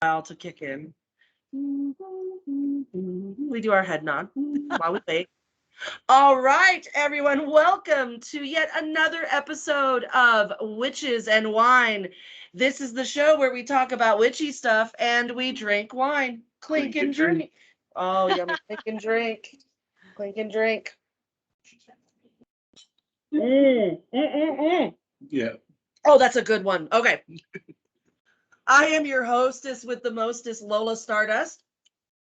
while to kick in. We do our head nod while we wait. All right, everyone, welcome to yet another episode of Witches and Wine. This is the show where we talk about witchy stuff and we drink wine. Clink and drink. Oh, yummy. Clink and drink. Clink and drink. Yeah. Oh, that's a good one. Okay. I am your hostess with the mostest, Lola Stardust.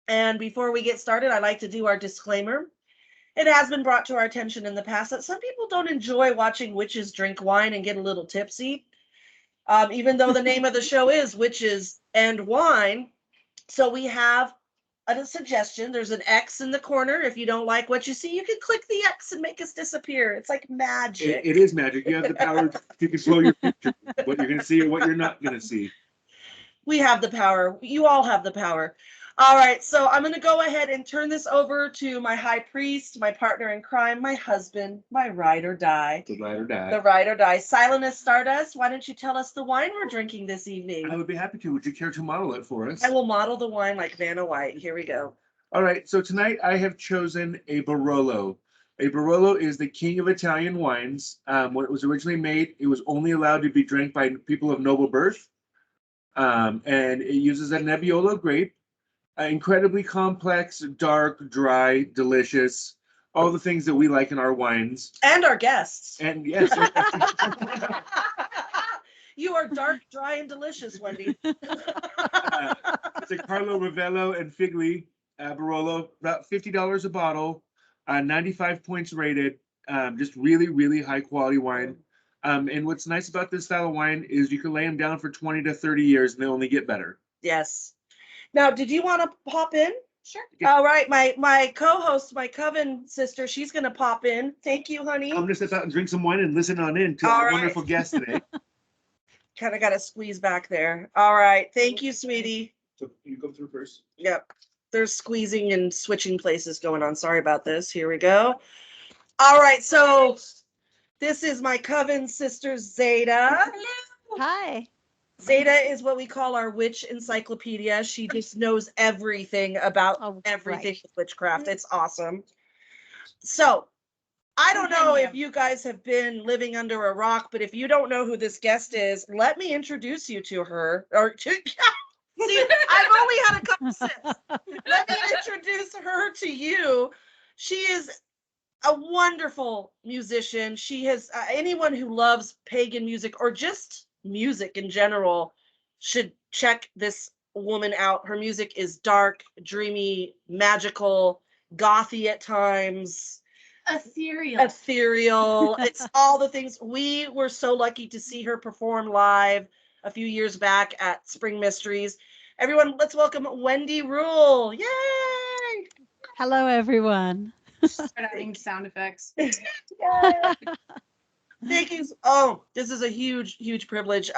And before we get started, I like to do our disclaimer. It has been brought to our attention in the past that some people don't enjoy watching witches drink wine and get a little tipsy, even though the name of the show is Witches and Wine. So we have a suggestion. There's an X in the corner. If you don't like what you see, you can click the X and make us disappear. It's like magic. It is magic. You have the power to control your future, what you're going to see or what you're not going to see. We have the power. You all have the power. All right, so I'm going to go ahead and turn this over to my high priest, my partner in crime, my husband, my ride or die. The ride or die. The ride or die. Silent as Stardust, why don't you tell us the wine we're drinking this evening? I would be happy to. Would you care to model it for us? I will model the wine like Vanna White. Here we go. All right, so tonight I have chosen a Barolo. A Barolo is the king of Italian wines. When it was originally made, it was only allowed to be drank by people of noble birth. And it uses a Nebbiolo grape. Incredibly complex, dark, dry, delicious, all the things that we like in our wines. And our guests. And yes. You are dark, dry, and delicious, Wendy. It's a Carlo Ravello and Figli Barolo, about $50 a bottle, 95 points rated, just really, really high quality wine. And what's nice about this style of wine is you can lay them down for 20 to 30 years and they only get better. Yes. Now, did you want to pop in? Sure. Yeah. All right, my co-host, my coven sister, she's going to pop in. Thank you, honey. I'm going to step out and drink some wine and listen on in to All our right. wonderful guest today. Kind of got to squeeze back there. All right. Thank you, sweetie. So you go through first. Yep. There's squeezing and switching places going on. Sorry about this. Here we go. All right. So this is my coven sister, Zeta. Hi. Zeta is what we call our witch encyclopedia. She just knows everything about everything right. with witchcraft. It's awesome. So I don't know if you guys have been living under a rock, but if you don't know who this guest is, let me introduce you to her. Or to see, I've only had a couple sips. Let me introduce her to you. She is a wonderful musician. She has anyone who loves pagan music or just music in general should check this woman out. Her music is dark, dreamy, magical, gothy at times. Ethereal. It's all the things. We were so lucky to see her perform live a few years back at Spring Mysteries. Everyone, let's welcome Wendy Rule. Yay! Hello, everyone. Start adding sound effects. Yay! Thank you. Oh, this is a huge privilege.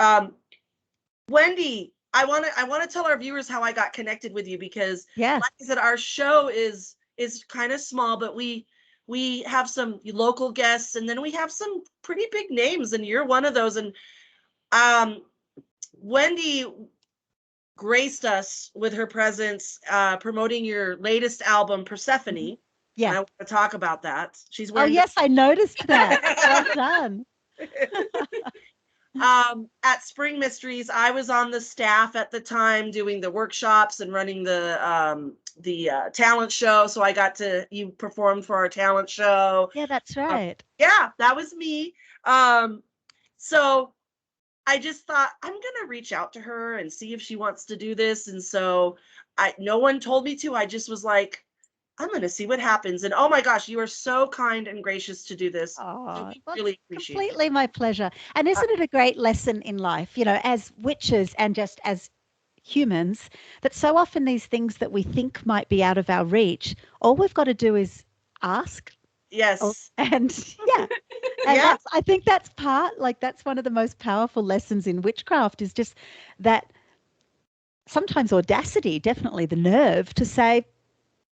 Wendy, I want to tell our viewers how I got connected with you because, Yes. like I said, our show is kind of small, but we have some local guests, and then we have some pretty big names, and you're one of those. And Wendy graced us with her presence, promoting your latest album, Persephone. Yeah. And I want to talk about that. She's Oh, wearing yes, I noticed that. Well done. At Spring Mysteries, I was on the staff at the time doing the workshops and running the talent show. So I got to, you performed for our talent show. Yeah, that's right. Yeah, that was me. So I just thought I'm going to reach out to her and see if she wants to do this. And so no one told me to. I just was like, I'm going to see what happens. And oh my gosh, you are so kind and gracious to do this. Oh, We really appreciate it. completely my pleasure. And isn't it a great lesson in life, you know, as witches and just as humans, that so often these things that we think might be out of our reach, all we've got to do is ask. Yes. And yeah, and Yeah. that's, I think that's that's one of the most powerful lessons in witchcraft is just that sometimes audacity, definitely the nerve to say,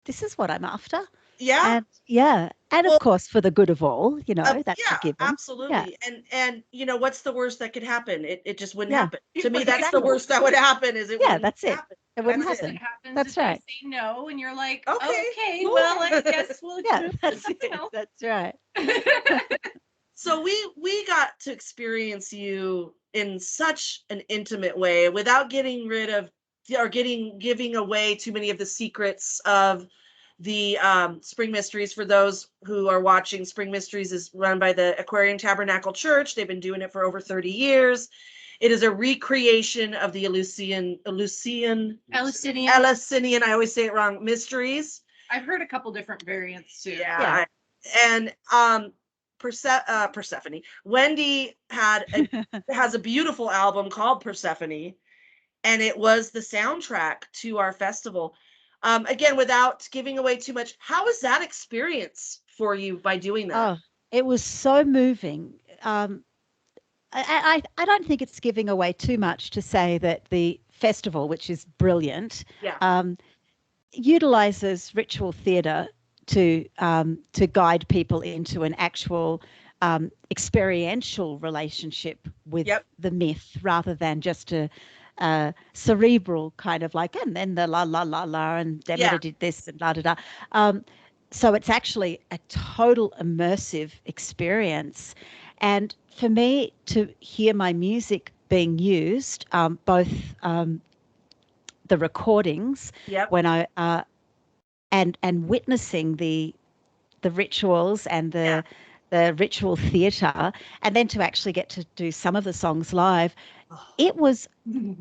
this is what I'm after. Yeah. And yeah. And Well, of course, for the good of all, that's a yeah, given. Yeah, absolutely. And what's the worst that could happen? It just wouldn't yeah, happen. To me, that's exactly. the worst that would happen is it Yeah, wouldn't that's it. happen. It wouldn't That's happen. It happens That's if right. they say no, and you're like, Okay, okay, cool. well, I guess we'll Yeah, do that's it. it. That's right. So we got to experience you in such an intimate way without getting rid of or giving away too many of the secrets of the Spring Mysteries. For those who are watching, Spring Mysteries is run by the Aquarian Tabernacle Church. They've been doing it for over 30 years. It is a recreation of the Eleusinian. Eleusinian, I always say it wrong, mysteries. I've heard a couple different variants too. Yeah. And Persephone. Wendy has a beautiful album called Persephone, and it was the soundtrack to our festival. Again, without giving away too much, how was that experience for you by doing that? Oh, it was so moving. I don't think it's giving away too much to say that the festival, which is brilliant, Yeah. utilizes ritual theatre to guide people into an actual experiential relationship with Yep. the myth rather than just a cerebral kind of like, and then the la la la la, and Demeter Yeah. did this and la da da. So it's actually a total immersive experience. And for me to hear my music being used, both the recordings Yep. when I and witnessing the rituals and the ritual theatre, and then to actually get to do some of the songs live, it was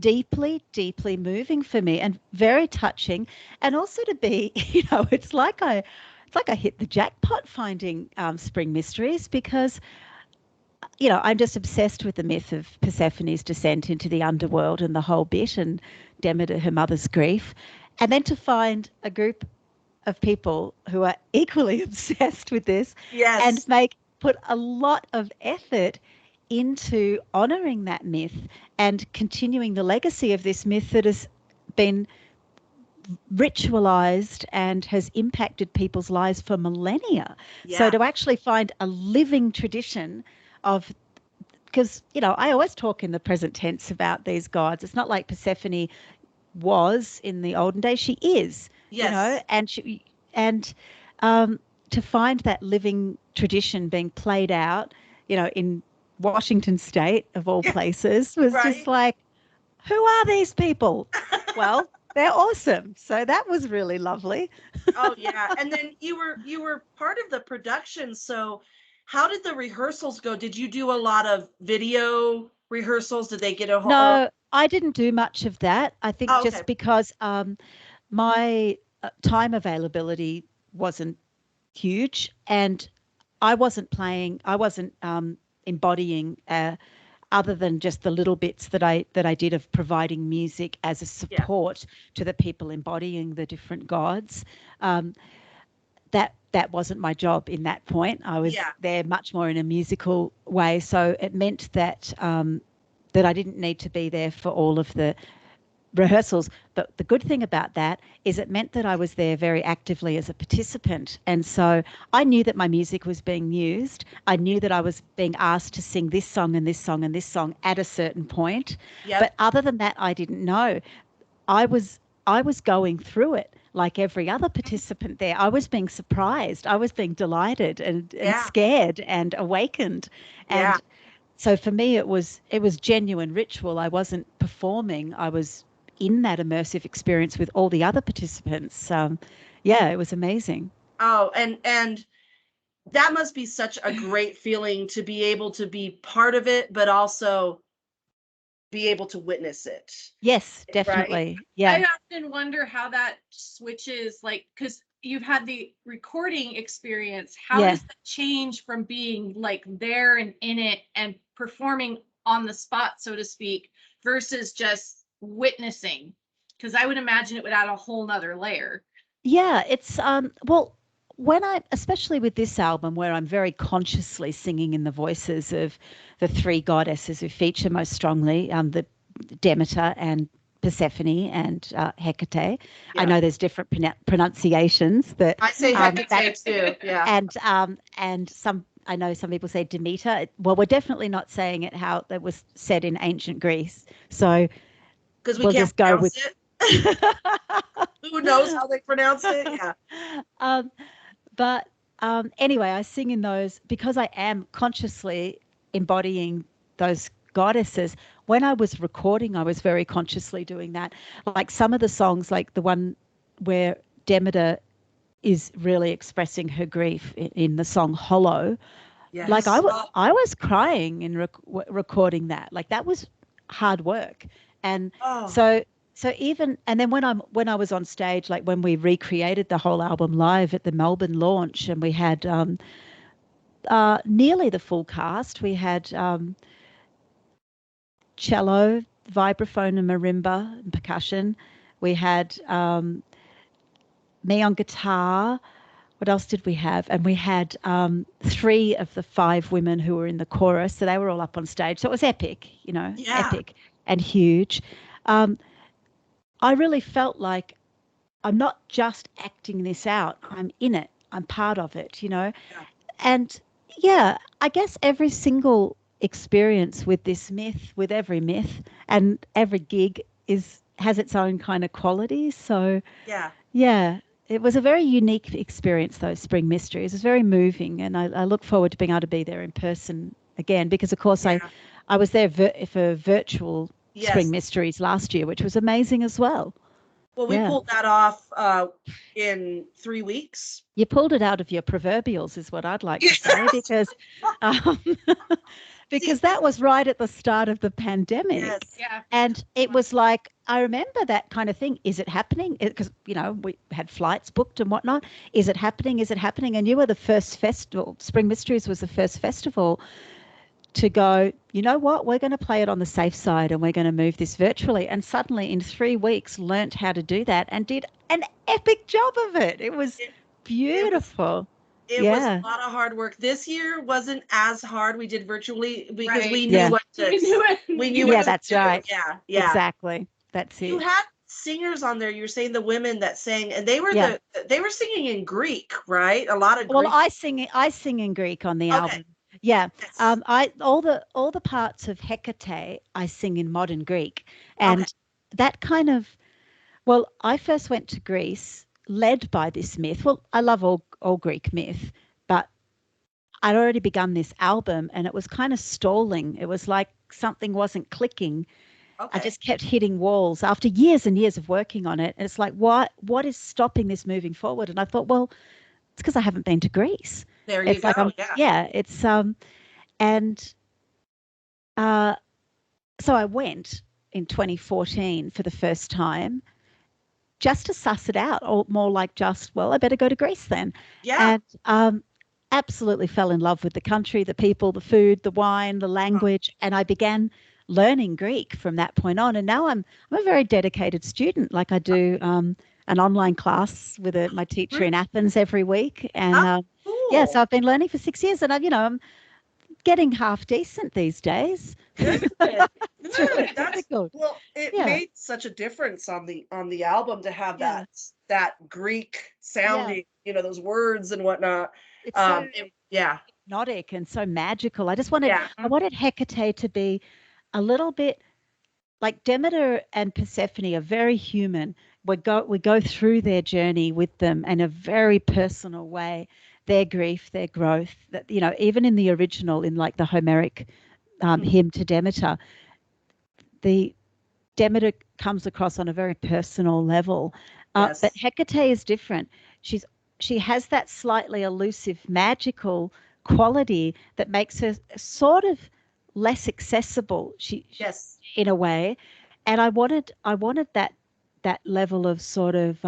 deeply, deeply moving for me and very touching. And also to be, it's like I hit the jackpot finding Spring Mysteries, because I'm just obsessed with the myth of Persephone's descent into the underworld and the whole bit, and Demeter, her mother's grief. And then to find a group of people who are equally obsessed with this Yes. and put a lot of effort into honoring that myth and continuing the legacy of this myth that has been ritualized and has impacted people's lives for millennia. Yeah. So to actually find a living tradition of, because I always talk in the present tense about these gods. It's not like Persephone was in the olden days. She is, Yes. and to find that living tradition being played out, in Washington State of all places, was Right. just like, who are these people? Well, they're awesome. So that was really lovely. Oh yeah. And then you were part of the production. So how did the rehearsals go? Did you do a lot of video rehearsals? Did they get a whole No, I didn't do much of that. I think okay. just because my time availability wasn't huge, and I wasn't embodying other than just the little bits that I did of providing music as a support to the people embodying the different gods. That wasn't my job in that point. I was there much more in a musical way, so it meant that that I didn't need to be there for all of the rehearsals. But the good thing about that is it meant that I was there very actively as a participant. And so I knew that my music was being used. I knew that I was being asked to sing this song and this song and this song at a certain point. Yep. But other than that, I didn't know. I was going through it like every other participant there. I was being surprised. I was being delighted and scared and awakened. And so for me, it was genuine ritual. I wasn't performing. I was in that immersive experience with all the other participants. It was amazing. Oh, and that must be such a great feeling to be able to be part of it, but also be able to witness it. Yes, definitely. Right? Yeah. I often wonder how that switches, like, because you've had the recording experience. How does that change from being like there and in it and performing on the spot, so to speak, versus just witnessing? Because I would imagine it would add a whole nother layer. Yeah, it's well, especially with this album where I'm very consciously singing in the voices of the three goddesses who feature most strongly, the Demeter and Persephone and Hecate. Yeah. I know there's different pronunciations, but I say Hecate too. Yeah. And some, I know some people say Demeter. Well, we're definitely not saying it how it was said in ancient Greece. So Because we we'll can't just go pronounce with it. Who knows how they pronounce it? Yeah. But anyway, I sing in those because I am consciously embodying those goddesses. When I was recording, I was very consciously doing that. Like some of the songs, like the one where Demeter is really expressing her grief in the song Hollow. Yes. Like I was crying in recording that. Like that was hard work. And so even, and then when I was on stage, like when we recreated the whole album live at the Melbourne launch, and we had nearly the full cast. We had cello, vibraphone, and marimba and percussion. We had me on guitar. What else did we have? And we had 3 of the 5 women who were in the chorus. So they were all up on stage. So it was epic, epic and huge. I really felt like I'm not just acting this out. I'm in it. I'm part of it, Yeah. And yeah, I guess every single experience with this myth, with every myth and every gig has its own kind of qualities. So yeah, it was a very unique experience, those Spring Mysteries. It was very moving, and I look forward to being able to be there in person again, because of course I was there for virtual Spring Mysteries last year, which was amazing as well. Well, we pulled that off in 3 weeks. You pulled it out of your proverbials, is what I'd like to say, because that was right at the start of the pandemic. Yes. Yeah. And it was like, I remember that kind of thing. Is it happening? Because, we had flights booked and whatnot. Is it happening? Is it happening? And you were the first festival. Spring Mysteries was the first festival to go, you know what, we're going to play it on the safe side and we're going to move this virtually. And suddenly in 3 weeks learnt how to do that and did an epic job of it. It was beautiful. It was a lot of hard work. This year wasn't as hard. We did virtually because we knew what to do. We knew what to that's do. Right. Yeah. Exactly. That's it. You had singers on there. You were saying the women that sang, and they were they were singing in Greek, right? A lot of Greek. Well, I sing in Greek on the album. Yeah. Yes. All the parts of Hecate I sing in modern Greek, and that kind of, well, I first went to Greece led by this myth. Well, I love all Greek myth, but I'd already begun this album and it was kind of stalling. It was like something wasn't clicking. I just kept hitting walls after years and years of working on it. And it's like, what is stopping this moving forward? And I thought, well, it's because I haven't been to Greece. There you go. It's and so I went in 2014 for the first time just to suss it out, or more like I better go to Greece then. Yeah. And absolutely fell in love with the country, the people, the food, the wine, the language, and I began learning Greek from that point on. And now I'm a very dedicated student. Like I do an online class with my teacher in Athens every week, and cool. So I've been learning for 6 years, and I'm getting half decent these days. Good. It's really difficult. Well, it made such a difference on the album to have that Greek sounding, those words and whatnot. It's so hypnotic and so magical. I wanted Hecate to be a little bit like Demeter and Persephone are very human. We go through their journey with them in a very personal way. Their grief, their growth. That even in the original, in like the Homeric hymn to Demeter, the Demeter comes across on a very personal level. But Hecate is different. She has that slightly elusive, magical quality that makes her sort of less accessible. She in a way, and I wanted that level of sort of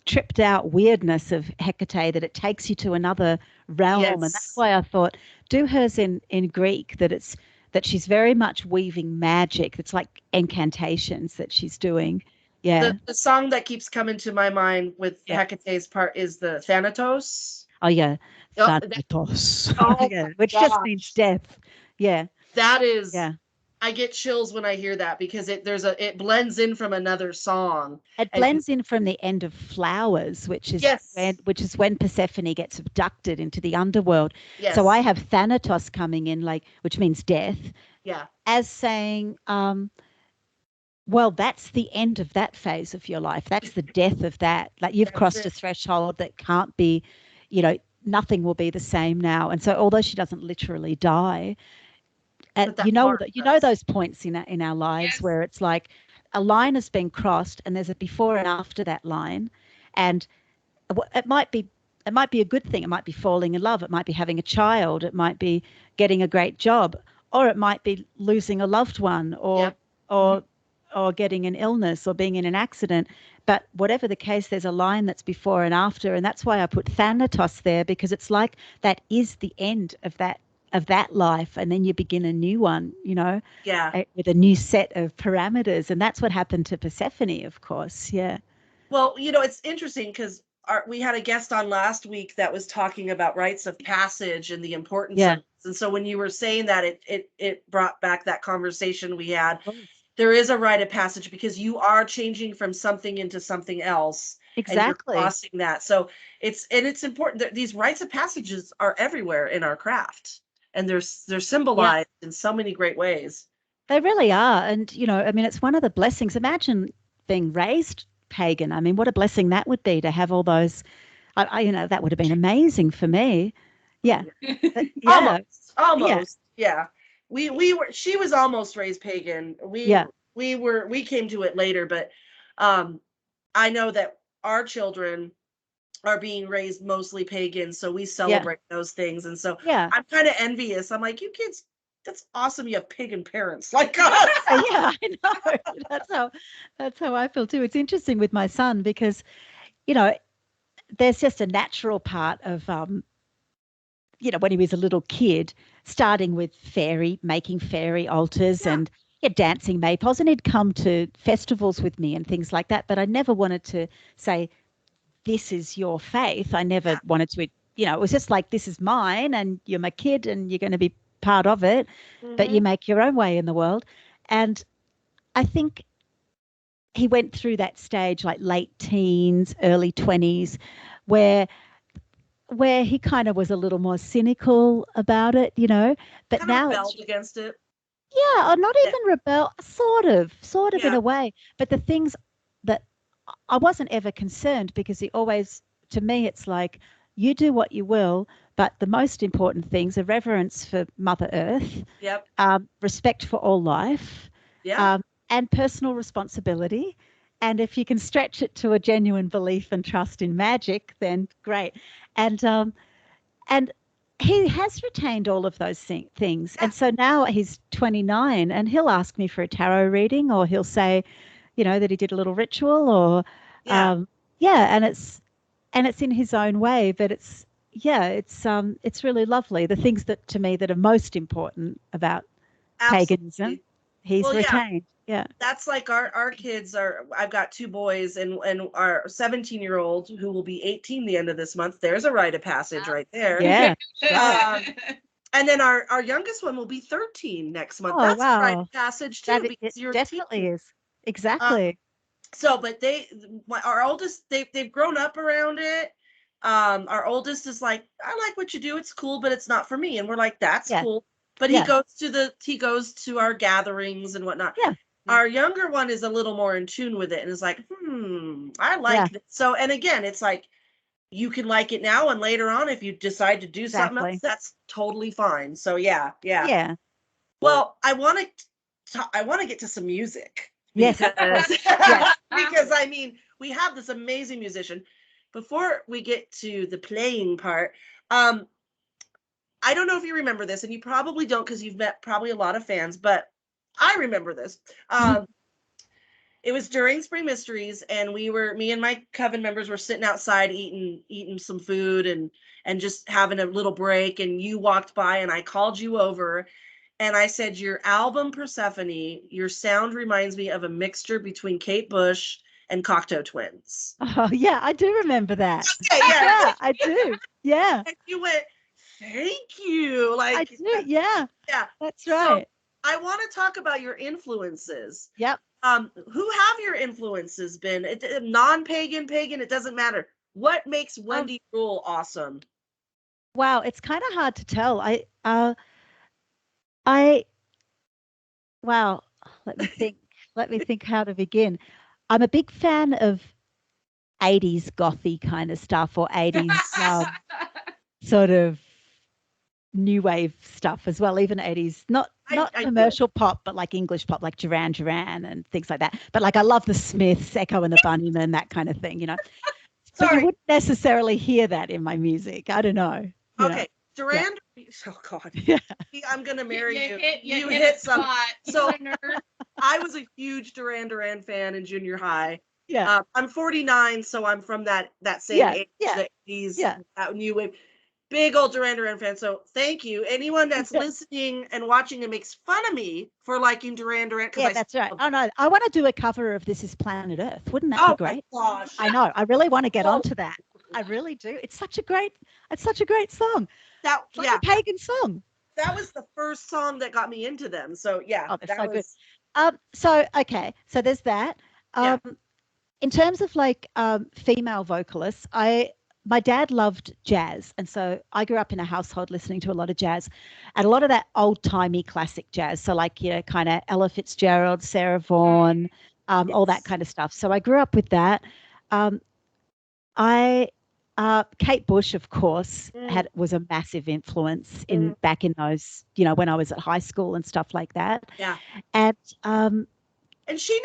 tripped out weirdness of Hecate, that it takes you to another realm. And that's why I thought do hers in Greek, that she's very much weaving magic. It's like incantations that she's doing. Yeah. The song that keeps coming to my mind with Hecate's part is the Thanatos. Oh yeah. Thanatos. Which just means death. Yeah. That is I get chills when I hear that because it blends in from another song. It blends in from the end of Flowers, which is Yes. when Persephone gets abducted into the underworld. Yes. So I have Thanatos coming in, like, which means death, Yeah. as saying, well, that's the end of that phase of your life. That's the death of that. Like, you've crossed a threshold that can't be, nothing will be the same now. And so although she doesn't literally die, those points in our lives where it's like a line has been crossed and there's a before and after that line, and it might be a good thing. It might be falling in love. It might be having a child. It might be getting a great job, or it might be losing a loved one, or getting an illness, or being in an accident. But whatever the case, there's a line that's before and after, and that's why I put Thanatos there, because it's like that is the end of that life, and then you begin a new one, with a new set of parameters. And that's what happened to Persephone, of course. Yeah. Well, it's interesting because we had a guest on last week that was talking about rites of passage and the importance of it. And so when you were saying that, it brought back that conversation we had. There is a rite of passage because you are changing from something into something else. Exactly. And you're crossing that. So it's important that these rites of passages are everywhere in our craft. And they're symbolized in so many great ways. They really are. And, it's one of the blessings. Imagine being raised pagan. I mean, what a blessing that would be to have all those. That would have been amazing for me. Yeah. Almost. Yeah. She was almost raised pagan. We came to it later, but I know that our children are being raised mostly pagan, so we celebrate those things. And so I'm kind of envious. I'm like, you kids, that's awesome. You have pagan parents like us. Yeah, I know. That's how I feel too. It's interesting with my son because, there's just a natural part of, when he was a little kid, starting with making fairy altars and dancing maypoles, and he'd come to festivals with me and things like that. But I never wanted to say, this is your faith. I never wanted to, it was just like, this is mine and you're my kid and you're going to be part of it, but you make your own way in the world. And I think he went through that stage, like late teens, early 20s, where he kind of was a little more cynical about it, but kind now of rebelled against it. Yeah, or not even rebel, sort of in a way. But the things that I wasn't ever concerned, because he always, to me, it's like, you do what you will, but the most important things are reverence for Mother Earth, respect for all life, and personal responsibility. And if you can stretch it to a genuine belief and trust in magic, then great. And he has retained all of those things. And so now he's 29 and he'll ask me for a tarot reading, or he'll say, that he did a little ritual, or and it's in his own way, but it's really lovely. The things that to me that are most important about paganism, he's retained. Yeah. That's like our kids are. I've got two boys, and our 17-year-old who will be 18 the end of this month. There's a rite of passage right there. Yeah. And then our youngest one will be 13 next month. Oh, That's wow. a rite of passage too. It definitely is. Exactly. But our oldest, they've grown up around it. Our oldest is like, I like what you do. It's cool, but it's not for me. And we're like, that's cool. But he goes to our gatherings and whatnot. Yeah. Our younger one is a little more in tune with it and is like, I like this. So, and again, it's like, you can like it now, and later on, if you decide to do something else, that's totally fine. So yeah. Well, I want to get to some music. Yes. Because I mean, we have this amazing musician. Before we get to the playing part, I don't know if you remember this, and you probably don't because you've met probably a lot of fans, but I remember this. It was during Spring Mysteries, and me and my coven members were sitting outside eating some food and just having a little break, and you walked by and I called you over and I said, your album Persephone, your sound reminds me of a mixture between Kate Bush and Cocteau Twins. Oh yeah, I do remember that. Okay, yeah, I do. Yeah. And you went, thank you. Like, I do. Yeah. Yeah. That's right. I want to talk about your influences. Yep. Who have your influences been? Non-pagan, pagan, it doesn't matter. What makes Wendy Rule awesome? Wow, it's kind of hard to tell. Wow, let me think. Let me think how to begin. I'm a big fan of 80s gothy kind of stuff, or 80s sort of new wave stuff as well, even 80s, not commercial pop, but like English pop, like Duran Duran and things like that. But like I love the Smiths, Echo and the Bunnymen, that kind of thing, you know. But you wouldn't necessarily hear that in my music. I don't know. Okay. Duran. Yeah. Oh God. Yeah. I'm gonna marry you. You hit some. spot. So I was a huge Duran Duran fan in junior high. Yeah. I'm 49, so I'm from that same age, the 80s, that new wave. Big old Duran Duran fan. So thank you. Anyone that's listening and watching and makes fun of me for liking Duran Duran. Yeah, that's right. Oh no, I want to do a cover of This Is Planet Earth. Wouldn't that be great? My gosh. I know. I really want to get onto that. I really do. It's such a great song. It's like a pagan song. That was the first song that got me into them. So yeah, they're so good. So there's that. In terms of like female vocalists, my dad loved jazz, and so I grew up in a household listening to a lot of jazz, and a lot of that old-timey classic jazz. So like, you know, kind of Ella Fitzgerald, Sarah Vaughan, all that kind of stuff. So I grew up with that. Kate Bush, of course, was a massive influence back in those, you know, when I was at high school and stuff like that. Yeah. And she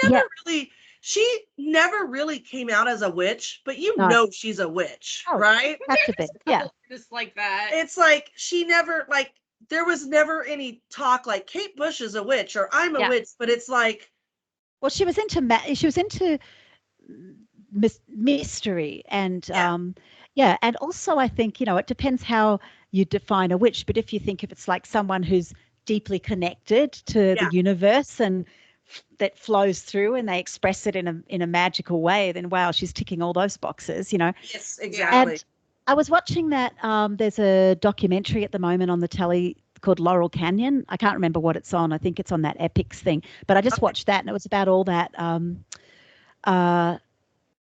never really came out as a witch, but know she's a witch, right? Has to be. Yeah. Just like that. It's like she never, like, there was never any talk like Kate Bush is a witch or I'm a witch, but it's like, well, she was into mystery and and also I think, you know, it depends how you define a witch, but if you think if it's like someone who's deeply connected to the universe and that flows through and they express it in a magical way, then wow, she's ticking all those boxes, you know. Yes, exactly. And I was watching that there's a documentary at the moment on the telly called Laurel Canyon. I can't remember what it's on. I think it's on that Epics thing, but I just watched that and it was about all that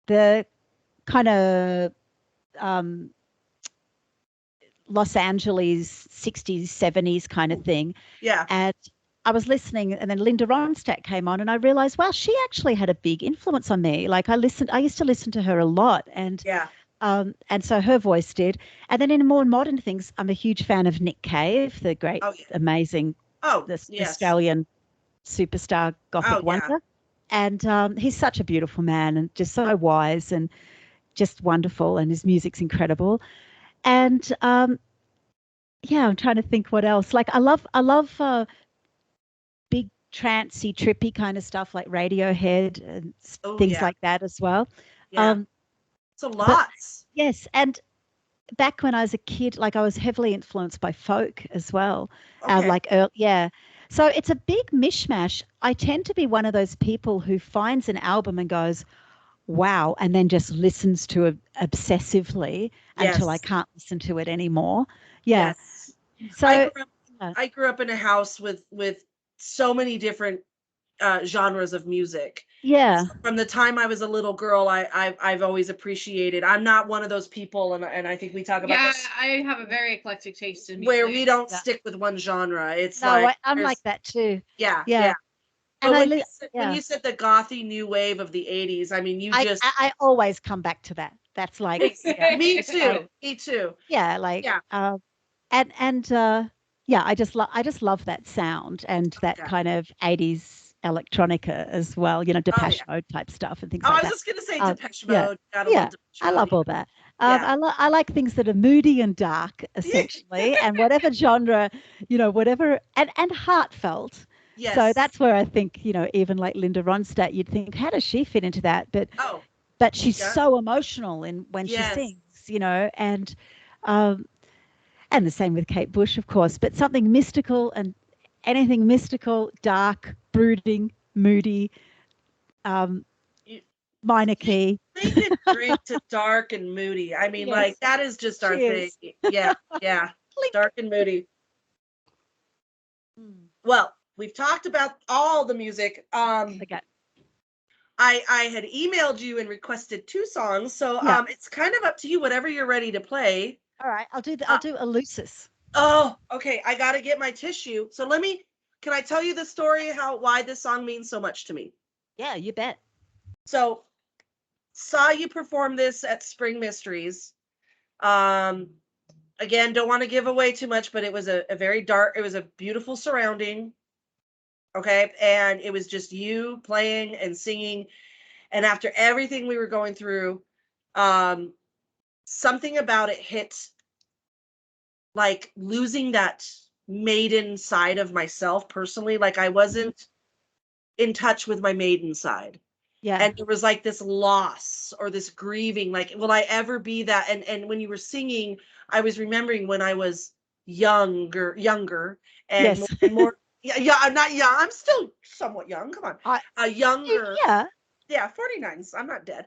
the kind of Los Angeles 60s, 70s kind of thing. Yeah. And I was listening, and then Linda Ronstadt came on, and I realized, wow, she actually had a big influence on me. Like I used to listen to her a lot, and so her voice did. And then in more modern things, I'm a huge fan of Nick Cave, the great, amazing, Australian superstar gothic wonder. And he's such a beautiful man, and just so wise and just wonderful, and his music's incredible. And I'm trying to think what else. Like I love big trancey, trippy kind of stuff like Radiohead and things like that as well. Yeah. So lots. Yes, and back when I was a kid, like I was heavily influenced by folk as well. So it's a big mishmash. I tend to be one of those people who finds an album and goes, wow, and then just listens to it obsessively until I can't listen to it anymore. Yeah. Yes. So I grew up in a house with so many different genres of music. Yeah. So from the time I was a little girl, I've always appreciated. I'm not one of those people, and I think we talk about this. I have a very eclectic taste in music. Where we don't stick with one genre. It's I'm like that too. Yeah. And when you said the gothy new wave of the 80s, I mean, I always come back to that. That's like me too. Me too. Yeah, like I just love that sound and that kind of 80s electronica as well, you know, Depeche Mode type stuff and things like that. I was just going to say Depeche Mode. I love all that. I like things that are moody and dark, essentially, and whatever genre, you know, whatever, and heartfelt. Yes. So that's where I think, you know, even like Linda Ronstadt, you'd think, how does she fit into that? But she's so emotional when she sings, you know, and the same with Kate Bush, of course, but something mystical and anything mystical, dark, brooding, moody, minor key. They can drink to dark and moody. I mean, like, that is just our thing. Yeah. Dark and moody. Well, we've talked about all the music. Okay. I had emailed you and requested 2 songs, so it's kind of up to you, whatever you're ready to play. All right, I'll do Eleusis. Oh, okay. I got to get my tissue. So can I tell you the story why this song means so much to me? Yeah, you bet. So, saw you perform this at Spring Mysteries. Again, don't want to give away too much, but it was a very dark, it was a beautiful surrounding. Okay. And it was just you playing and singing. And after everything we were going through, something about it hit, like losing that maiden side of myself personally. Like I wasn't in touch with my maiden side. Yeah. And there was like this loss or this grieving, like, will I ever be that? And when you were singing, I was remembering when I was younger and Yes. more yeah, I'm not young. I'm still somewhat young. Come on. Younger. Yeah. Yeah, 49. I'm not dead.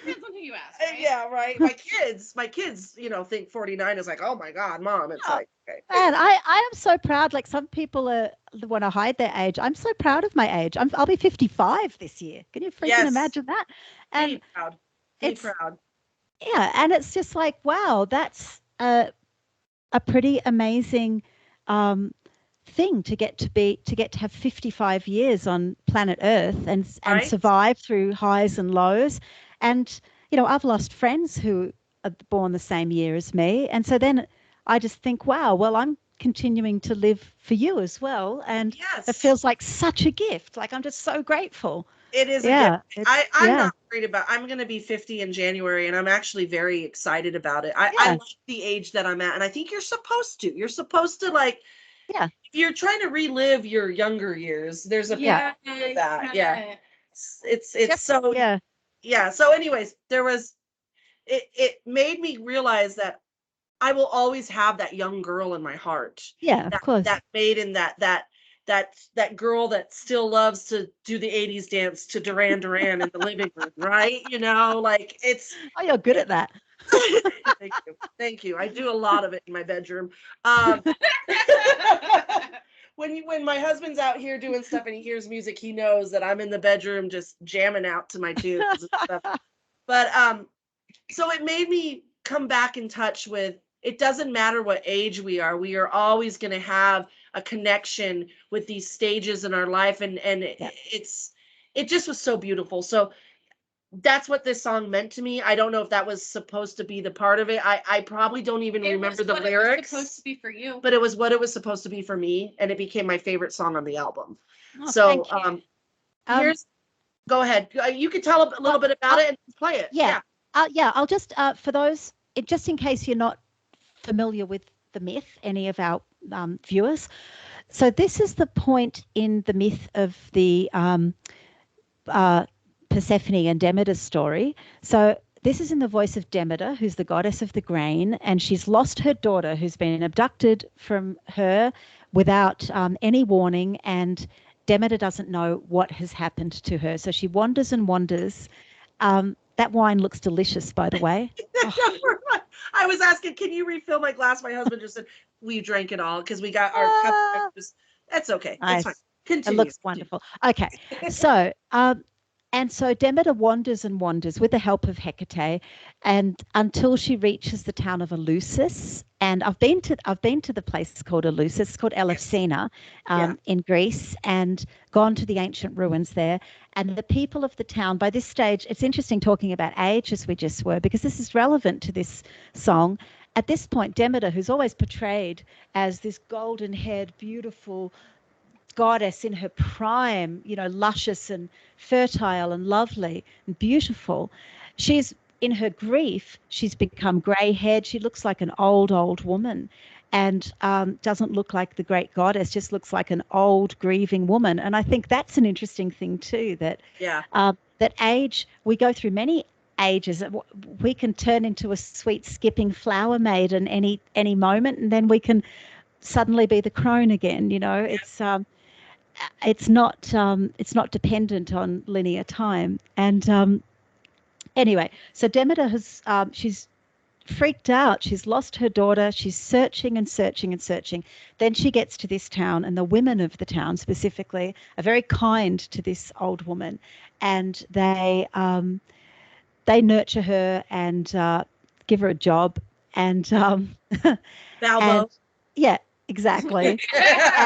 Depends on who you ask, right? Yeah, right. My kids, think 49 is like, oh my God, Mom. It's like, okay. Man, I am so proud. Like some people want to hide their age. I'm so proud of my age. I'll be 55 this year. Can you freaking imagine that? And be proud. Be proud. Yeah, and it's just like, wow, that's a pretty amazing thing to get to have 55 years on planet Earth and survive through highs and lows. And I've lost friends who are born the same year as me, and so then I just think, wow, well, I'm continuing to live for you as well, and it feels like such a gift. Like I'm just so grateful. It is a gift. I'm not worried about. I'm going to be 50 in January, and I'm actually very excited about it. I like the age that I'm at, and I think you're supposed to. You're supposed to if you're trying to relive your younger years, there's a that. It's just, so So anyways, it made me realize that I will always have that young girl in my heart. Yeah, of course. That maiden, that girl that still loves to do the 80s dance to Duran Duran in the living room, right? It's. Oh, you're good at that. Thank you. I do a lot of it in my bedroom. When my husband's out here doing stuff and he hears music, he knows that I'm in the bedroom just jamming out to my tunes and stuff. But so it made me come back in touch with, it doesn't matter what age we are always going to have a connection with these stages in our life. And it just was so beautiful. So that's what this song meant to me. I don't know if that was supposed to be the part of it. I probably don't even remember the lyrics. It was supposed to be for you. But it was what it was supposed to be for me. And it became my favorite song on the album. Oh, so go ahead. You could tell a little bit about it and play it. Yeah. I'll just, for those, just in case you're not familiar with the myth, any of our viewers. So this is the point in the myth of the Persephone and Demeter's story. So this is in the voice of Demeter, who's the goddess of the grain, and she's lost her daughter, who's been abducted from her without any warning, and Demeter doesn't know what has happened to her. So she wanders and wanders. That wine looks delicious, by the way. I was asking, can you refill my glass? My husband just said, we drank it all because we got our cup. That's okay. Nice. That's fine. Continue. It looks wonderful. Okay. So, and so Demeter wanders and wanders with the help of Hecate, and until she reaches the town of Eleusis. And I've been to the place called Eleusis. It's called Elefsina in Greece, and gone to the ancient ruins there. And the people of the town, by this stage, it's interesting talking about age as we just were, because this is relevant to this song. At this point, Demeter, who's always portrayed as this golden-haired, beautiful goddess in her prime, luscious and fertile and lovely and beautiful, she's in her grief, she's become grey-haired. She looks like an old woman, and doesn't look like the great goddess, just looks like an old grieving woman. And I think that's an interesting thing too, that that age, we go through many ages. We can turn into a sweet skipping flower maiden any moment, and then we can suddenly be the crone again. It's not dependent on linear time. And anyway, so Demeter has freaked out. She's lost her daughter. She's searching and searching and searching. Then she gets to this town, and the women of the town specifically are very kind to this old woman, and they nurture her and give her a job, and Balbo. yeah, exactly,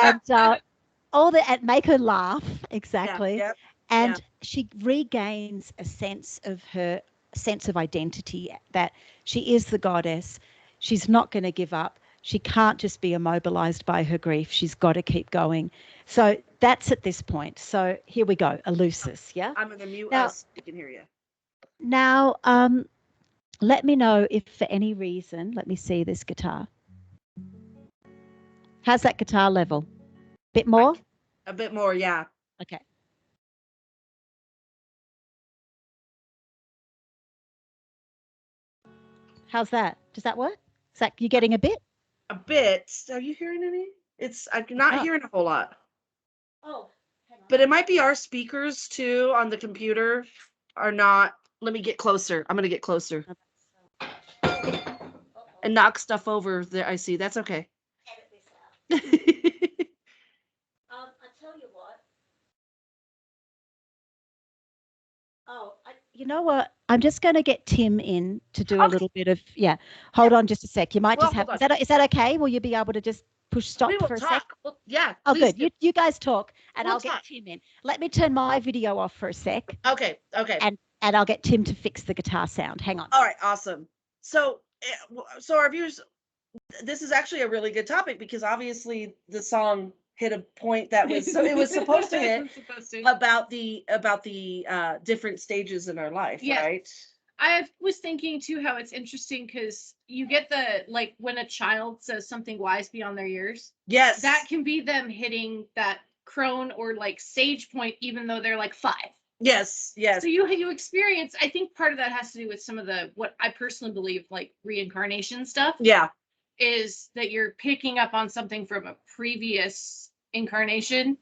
and and make her laugh, exactly, Yeah, and she regains a sense of identity, that she is the goddess. She's not going to give up. She can't just be immobilized by her grief. She's got to keep going. So that's at this point. So here we go, Eleusis. Yeah. I'm going to mute Now- us. I can hear you. Now, let me know if for any reason, let me see this guitar. How's that guitar level? Bit more? A bit more, yeah. Okay. How's that? Does that work? Is that you getting a bit? A bit. Are you hearing any? I'm not hearing a whole lot. Oh, hang on. But it might be our speakers too on the computer are not. Let me get closer. I'm going to get closer. And knock stuff over there. I see. That's okay. Edit this out. I tell you what. Oh, you know what? I'm just going to get Tim in to do a little bit of, Hold on just a sec. You might Well, just have, hold on. is that okay? Will you be able to just push stop We will for a talk. sec? Well, yeah. Oh, please good. You guys talk, and We'll I'll talk. get Tim in. Let me turn my video off for a sec, do. Okay. and I'll get Tim to fix the guitar sound. Hang on. All right. Awesome. So our viewers, this is actually a really good topic because obviously the song hit a point that was it was supposed to hit about the different stages in our life, Yeah. right? I was thinking too how it's interesting because you get like when a child says something wise beyond their years, Yes. that can be them hitting that crone or like sage point, even though they're like 5. Yes. So you experience, I think part of that has to do with some of what I personally believe, like reincarnation stuff. Yeah. Is that you're picking up on something from a previous incarnation.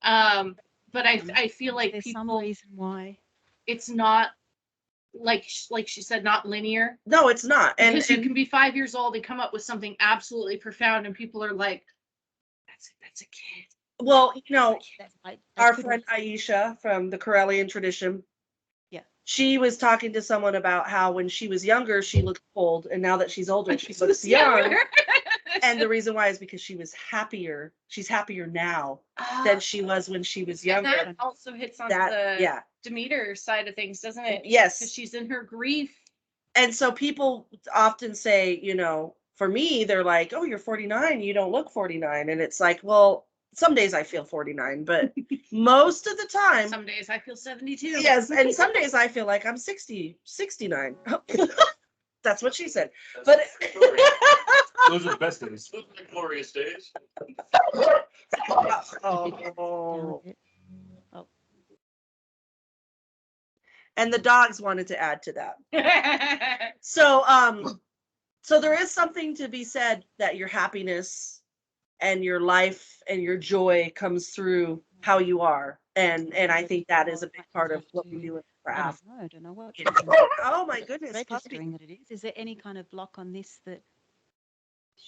But I feel like There's people, some reason why. it's not like she said, not linear. No, it's not. Because you can be 5 years old and come up with something absolutely profound, and people are like, "That's a kid." Well, That's our good friend reason. Aisha from the Corellian tradition. Yeah. She was talking to someone about how when she was younger, she looked old, and now that she's older, she looks young. And the reason why is because she was happier. She's happier now than she was when she was younger. And that also hits on the Demeter side of things, doesn't it? Yes. Because she's in her grief. And so people often say, for me, they're like, "Oh, you're 49. You don't look 49." And it's like, well, some days I feel 49, but most of the time. Some days I feel 72. Yes. And some days I feel like I'm 60, 69. That's what she said. But those are the best days. Those are the glorious days. oh. And the dogs wanted to add to that. So there is something to be said that your happiness and your life and your joy comes through how you are. And I think that is a big part of what we do in the craft. I don't know what Oh my goodness. registering that it is. Is there any kind of lock on this that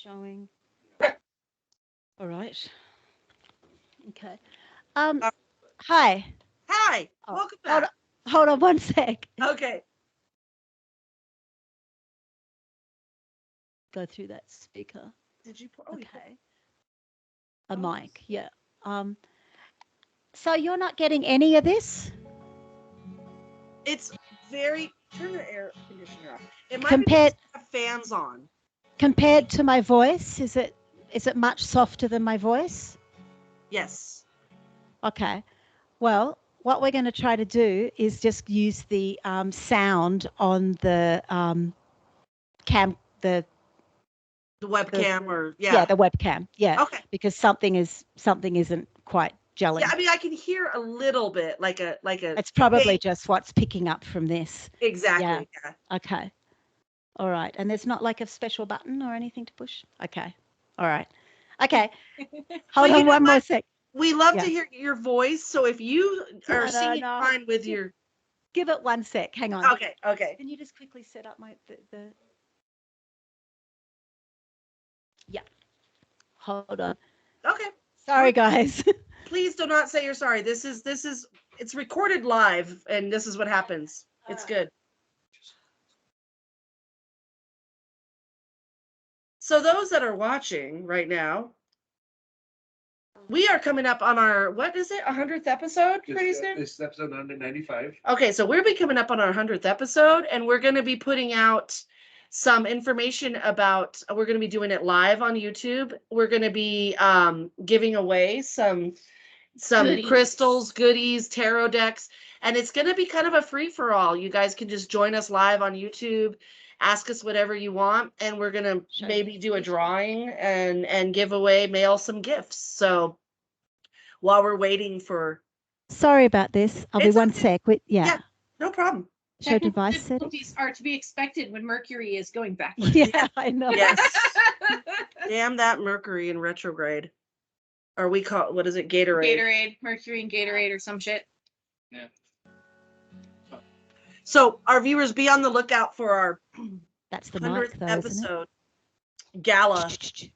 showing? All right. Okay. Hi. Hi. Oh, Welcome back. Hold on one sec. Okay. Go through that speaker. Did you Okay. A mic, yeah. So you're not getting any of this? It's very turn the air conditioner off. It might Compared- be because I have fans on. Compared to my voice, is it much softer than my voice? Yes. Okay. Well, what we're going to try to do is just use the sound on the cam, The webcam the webcam, Okay. because something isn't quite gelling. Yeah, I mean I can hear a little bit like a It's probably just what's picking up from this. Exactly. Yeah. Okay. All right. And there's not like a special button or anything to push? Okay. All right. Okay. Hold on one more sec. We love to hear your voice. So if you are singing fine with your Give it one sec. Hang on. Okay. Can you just quickly set up the Hold on. Okay. Sorry, guys. Please do not say you're sorry. This is it's recorded live, and this is what happens. It's good. So those that are watching right now, we are coming up on our, what is it, 100th episode pretty soon? This is episode 195. Okay, so we'll be coming up on our 100th episode, and we're going to be putting out some information about, we're going to be doing it live on YouTube. We're going to be giving away some Goodies. crystals, goodies, tarot decks, and it's going to be kind of a free-for-all. You guys can just join us live on YouTube, ask us whatever you want, and we're going to maybe do a drawing and give away, mail some gifts. So while we're waiting for... Sorry about this. I'll be It's one okay. sec. Yeah. No problem. Show Technical device settings. difficulties are to be expected when Mercury is going backwards. Yeah, I know. Yes. Damn that Mercury in retrograde. Or we call, what is it, Gatorade? Gatorade, Mercury and Gatorade or some shit. Yeah. So our viewers, be on the lookout for our That's the 100th mic, though, isn't episode gala. it?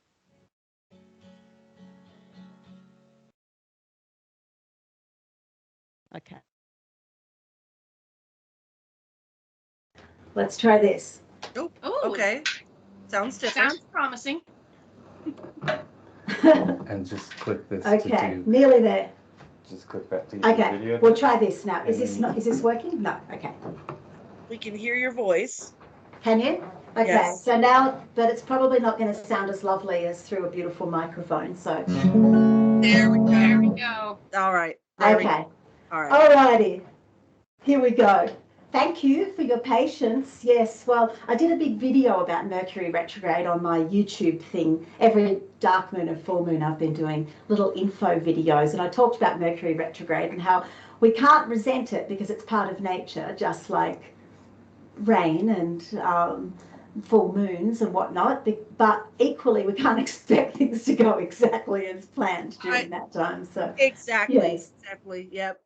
Okay. Let's try this. Oh, Oh, okay. Sounds different. sounds promising. And just click this Okay, to nearly there. just click that to your Okay, video. we'll try this now. Is this working? No, okay. We can hear your voice. Can you? Okay, Yes. so now, but it's probably not going to sound as lovely as through a beautiful microphone, so. There we go. There we go. All right. There we go. Okay, All right. alrighty. Here we go. Thank you for your patience. Yes, well, I did a big video about Mercury retrograde on my YouTube thing. Every dark moon and full moon I've been doing little info videos, and I talked about Mercury retrograde and how we can't resent it because it's part of nature, just like rain and full moons and whatnot. But equally, we can't expect things to go exactly as planned during that time. So, Exactly. Yes. Exactly. Yep.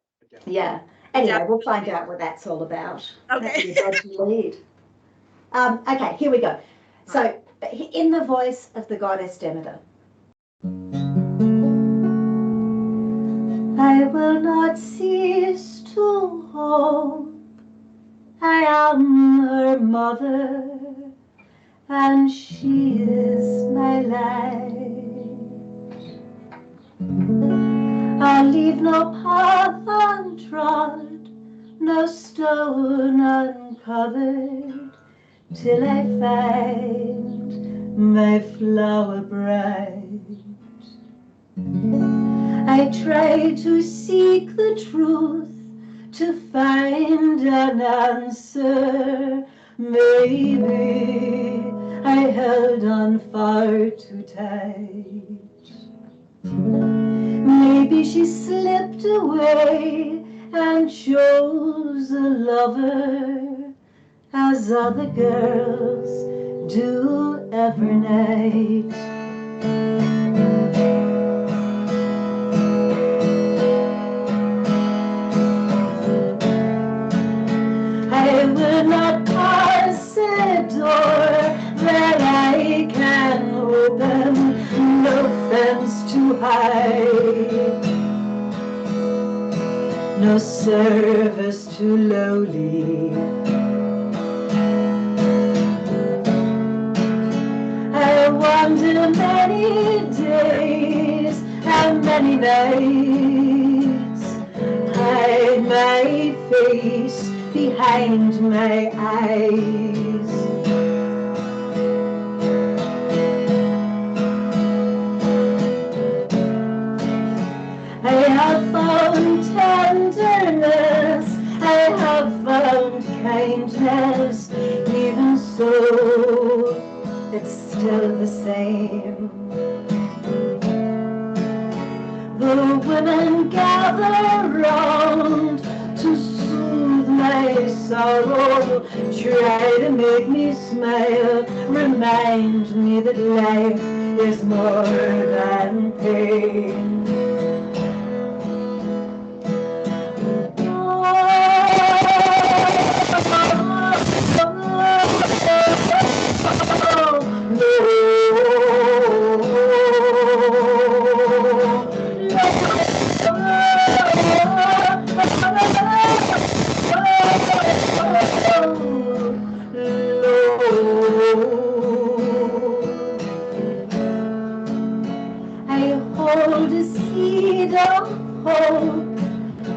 yeah. Anyway, we'll find out what that's all about. Okay. That's your lead. Okay, here we go. So, in the voice of the goddess Demeter. I will not cease to hope. I am her mother, and she is my light. I'll leave no path untrod, no stone uncovered, till I find my flower bright. I try to seek the truth, to find an answer. Maybe I held on far too tight. Maybe she slipped away and chose a lover, as other girls do every night. I will not pass a door that I can open, no fence too high, no service too lowly. I wander many days and many nights, hide my face behind my eyes. I have found tenderness, I have found kindness, even so, it's still the same. The women gather round to soothe my sorrow, try to make me smile, remind me that life is more than pain. No.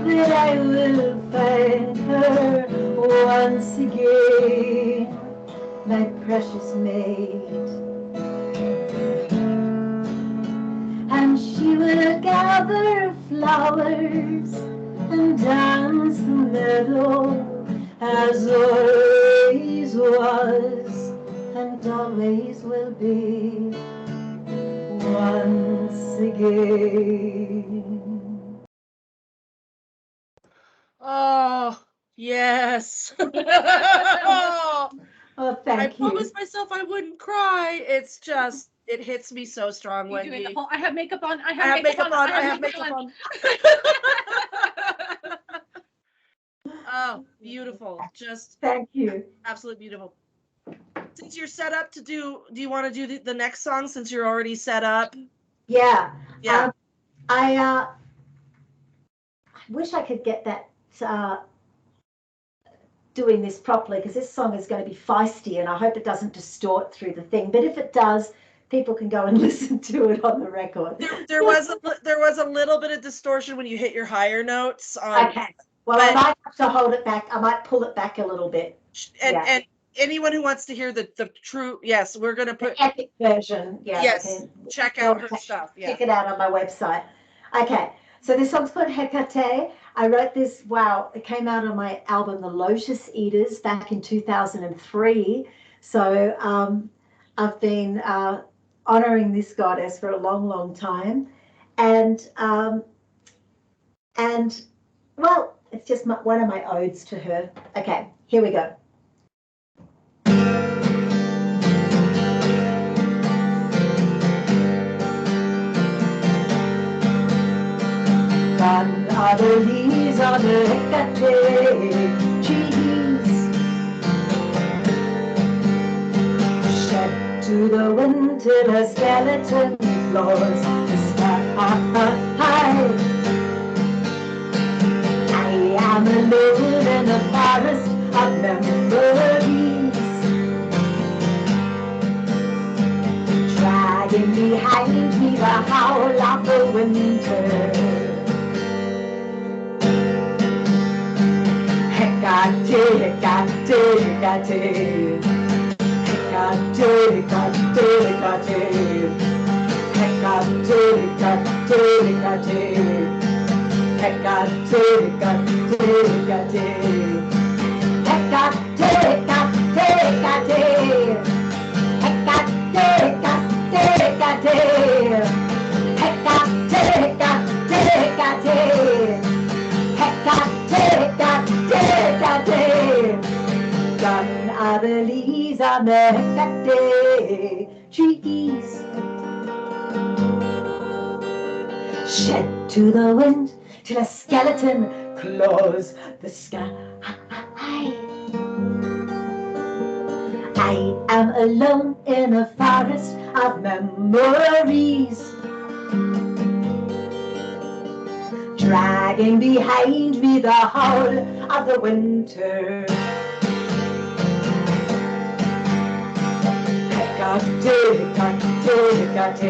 that I will find her once again, my precious maid. And she will gather flowers and dance the meadow as always was and always will be once again. Oh, yes. Oh, Oh, I thank you. promised myself I wouldn't cry. It's just, it hits me so strong, You doing Wendy. the whole, I have makeup on. I I have makeup on. I have makeup on. Oh, beautiful. Just Thank you. absolutely beautiful. Since you're set up to do you want to do the next song since you're already set up? Yeah. Yeah. I wish I could get that doing this properly, because this song is going to be feisty and I hope it doesn't distort through the thing. But if it does, people can go and listen to it on the record. There was a little bit of distortion when you hit your higher notes. Okay. Well, I might have to hold it back. I might pull it back a little bit. And anyone who wants to hear the true, yes, we're going to put the epic version. Yeah. Yes. Check out her stuff. Yeah. Check it out on my website. Okay. So this song's called Hecate. I wrote this, wow, it came out on my album, The Lotus Eaters, back in 2003. So I've been honoring this goddess for a long, long time. And well, it's just one of my odes to her. Okay, here we go. Gone are the leaves on the Hecate trees, shed to the wind till her skeleton floors the sky. I am alone in a forest of memories, dragging behind me the howl of the winter. Hecate, Hecate, Hecate, Hecate, Gone are the leaves on the Hecate trees, shed to the wind till a skeleton claws the sky. I am alone in a forest of memories, dragging behind me the howl of the winter. Hecate, Hecate, Hecate, Hecate,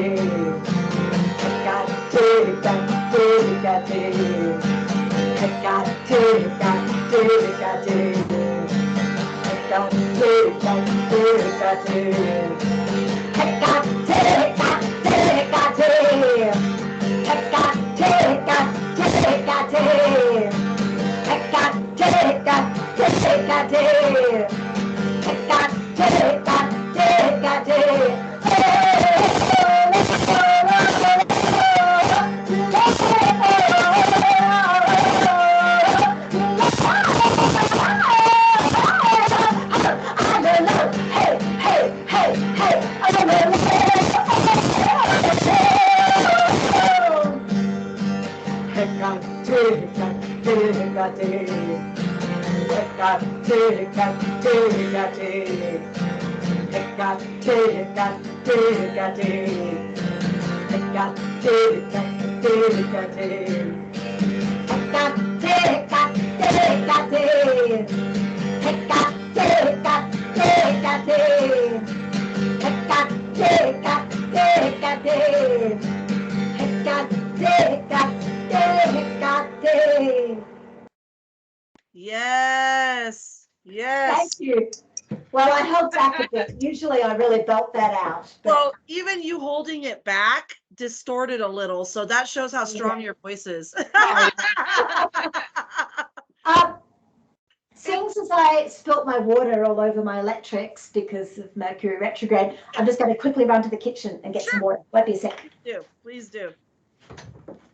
Yes. Yes. Thank you. Well, I held back a bit. Usually I really belt that out. But Well, even you holding it back distorted a little, so that shows how strong your voice is. Seeing as I spilt my water all over my electrics because of Mercury retrograde, I'm just going to quickly run to the kitchen and get some water. Won't be a sec. Please do.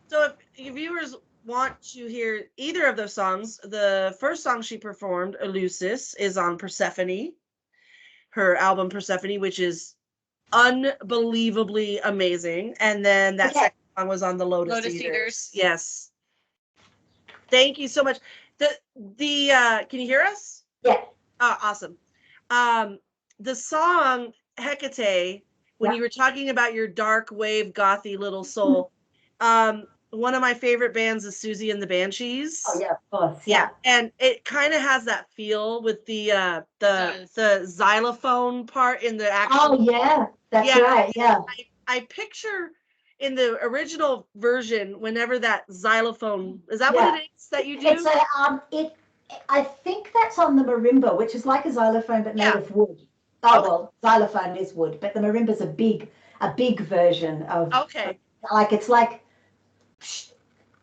So if your viewers want to hear either of those songs, the first song she performed, Eleusis, is on Persephone, her album Persephone, which is unbelievably amazing. And then that second song was on the Lotus Eaters. Yes. Thank you so much. Can you hear us? Yeah. Oh, awesome. The song Hecate, when you were talking about your dark wave gothy little soul, one of my favorite bands is Susie and the Banshees. Oh yeah, of course. Yeah. And it kind of has that feel with the xylophone part in the actual. Oh yeah, that's right. Yeah. I picture in the original version, whenever that xylophone, is that what it is that you do? It's I think that's on the marimba, which is like a xylophone but made of wood. Oh well, xylophone is wood, but the marimba's a big version of. Okay. It's like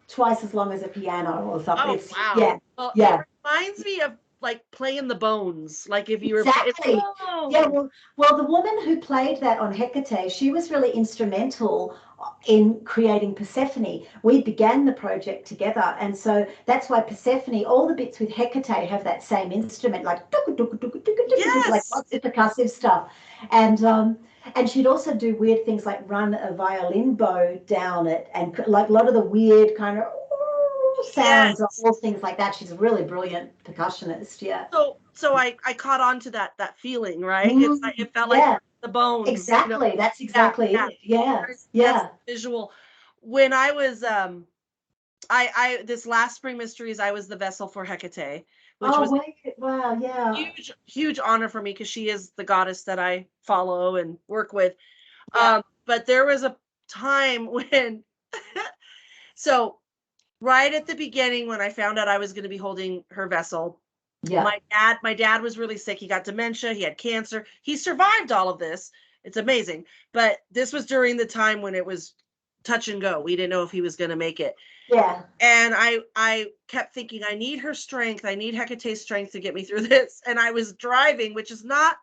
twice as long as a piano or something. Oh wow. Yeah. Well, yeah. It reminds me of like playing the bones, like if you were exactly. Yeah. Well, the woman who played that on Hecate, she was really instrumental in creating Persephone. We began the project together, and so that's why Persephone, all the bits with Hecate have that same instrument, like yes. like lots of percussive stuff, and she'd also do weird things like run a violin bow down it, and like a lot of the weird kind of sounds, all things like that. She's a really brilliant percussionist. Yeah. So I caught on to that feeling, right? It felt like the bones. Exactly. That's exactly it. Yeah. That's visual. When I was I this last Spring Mysteries, I was the vessel for Hecate, which was wow, yeah. Huge honor for me because she is the goddess that I follow and work with. Yeah. But there was a time when so right at the beginning when I found out I was going to be holding her vessel, my dad was really sick. He got dementia, he had cancer. He survived all of this. It's amazing. But this was during the time when it was touch and go. We didn't know if he was going to make it. Yeah. And I kept thinking, I need her strength. I need Hecate's strength to get me through this. And I was driving, which is not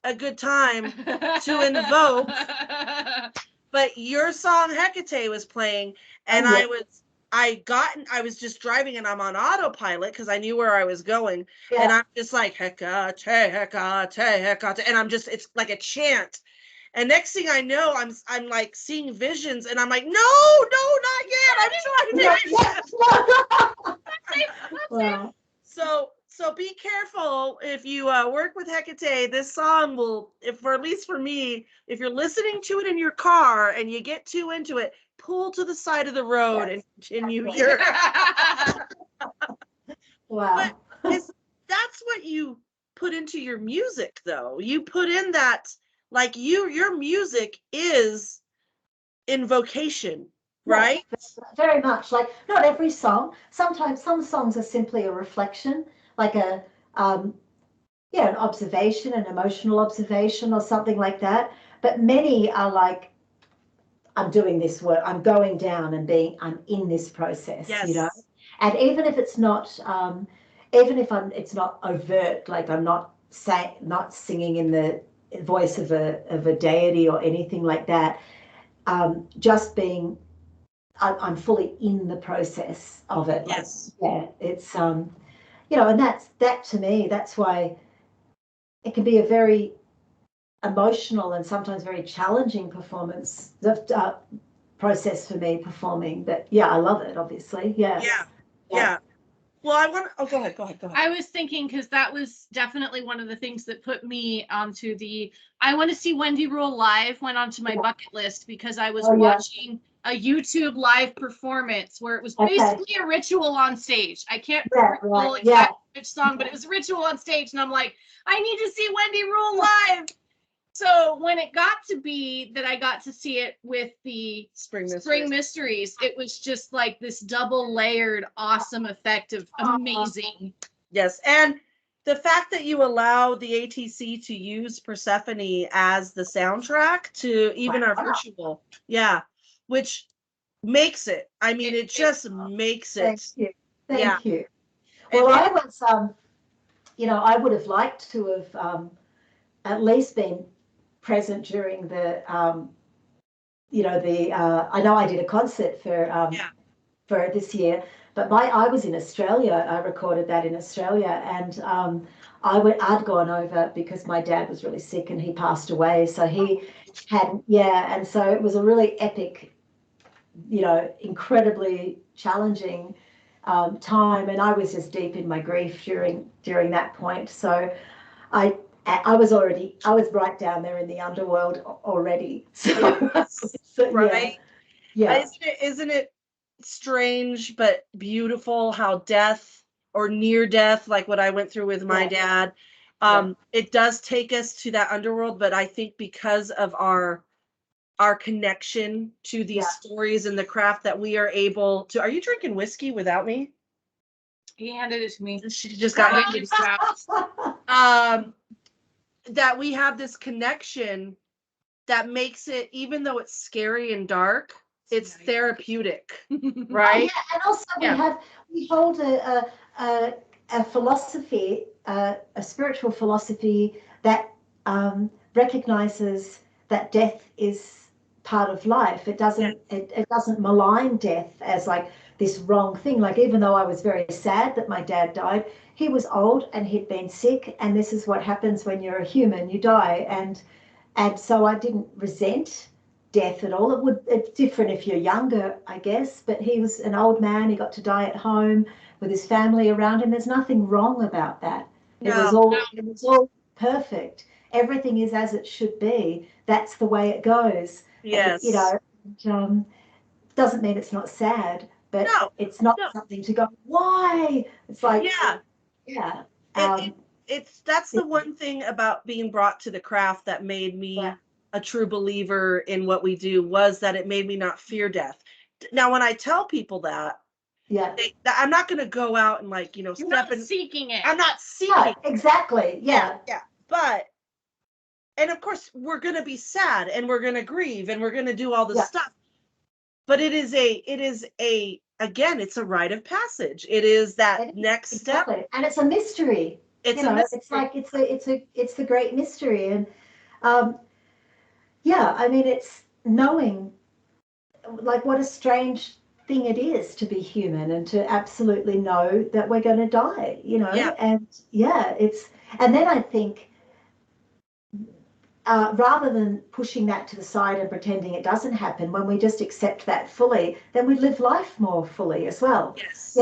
a good time to invoke. But your song Hecate was playing, and I was just driving, and I'm on autopilot because I knew where I was going. Yeah. And I'm just like, Hecate, Hecate, Hecate. And it's like a chant. And next thing I know, I'm like seeing visions, and I'm like, no, not yet. I'm trying to. So be careful if you work with Hecate. This song will, at least for me, if you're listening to it in your car and you get too into it, pull to the side of the road and continue your. Wow. But that's what you put into your music, though. You put in that. Like your music is invocation, right? Very much. Like not every song. Sometimes some songs are simply a reflection, like an observation, an emotional observation or something like that. But many are like, I'm doing this work, I'm going down and I'm in this process, you know? And even if it's not, it's not overt, like I'm not singing in the voice of a deity or anything like that, just being I'm fully in the process of it. Yes. It's and that to me, that's why it can be a very emotional and sometimes very challenging performance process for me performing. But I love it, obviously. Yeah. Well, I want to. Oh, go ahead. I was thinking because that was definitely one of the things that put me onto the. I want to see Wendy Rule live. Went onto my bucket list because I was watching a YouTube live performance where it was basically a ritual on stage. I can't recall exactly which song, but it was a ritual on stage, and I'm like, I need to see Wendy Rule live. So when it got to be that I got to see it with the Spring Mysteries, it was just like this double layered awesome effect of amazing. Yes, and the fact that you allow the ATC to use Persephone as the soundtrack to even our virtual, which makes it. I mean, it just makes it. Thank you. Well, I was, I would have liked to have at least been present during the, I know I did a concert for this year, but I was in Australia. I recorded that in Australia, and I'd gone over because my dad was really sick and he passed away. So he had, and so it was a really epic, incredibly challenging time, and I was just deep in my grief during that point. So I was right down there in the underworld already. So, right? Yeah. Isn't it strange but beautiful how death or near death, like what I went through with my dad, it does take us to that underworld, but I think because of our connection to these stories and the craft that we are able to. Are you drinking whiskey without me? He handed it to me. She just got handed it that we have this connection that makes it, even though it's scary and dark, it's therapeutic, right? Yeah, and also we hold a philosophy, a spiritual philosophy that recognizes that death is part of life. It doesn't malign death as like this wrong thing. Like, even though I was very sad that my dad died, he was old and he'd been sick, and this is what happens when you're a human, you die. And so I didn't resent death at all. It's different if you're younger, I guess, but he was an old man. He got to die at home with his family around him. There's nothing wrong about that. It was all perfect. Everything is as it should be. That's the way it goes. Yes. Doesn't mean it's not sad, but it's not something to go, why? It's like, that's the one thing about being brought to the craft that made me a true believer in what we do, was that it made me not fear death. Now, when I tell people that, I'm not going to go out and seeking it. I'm not seeking exactly. But, and of course, we're going to be sad and we're going to grieve and we're going to do all this stuff. But it is again, it's a rite of passage. It is that next step, and it's a mystery. It's the great mystery, and I mean, it's knowing, like, what a strange thing it is to be human and to absolutely know that we're going to die. And then I think, rather than pushing that to the side and pretending it doesn't happen, when we just accept that fully, then we live life more fully as well. Yes.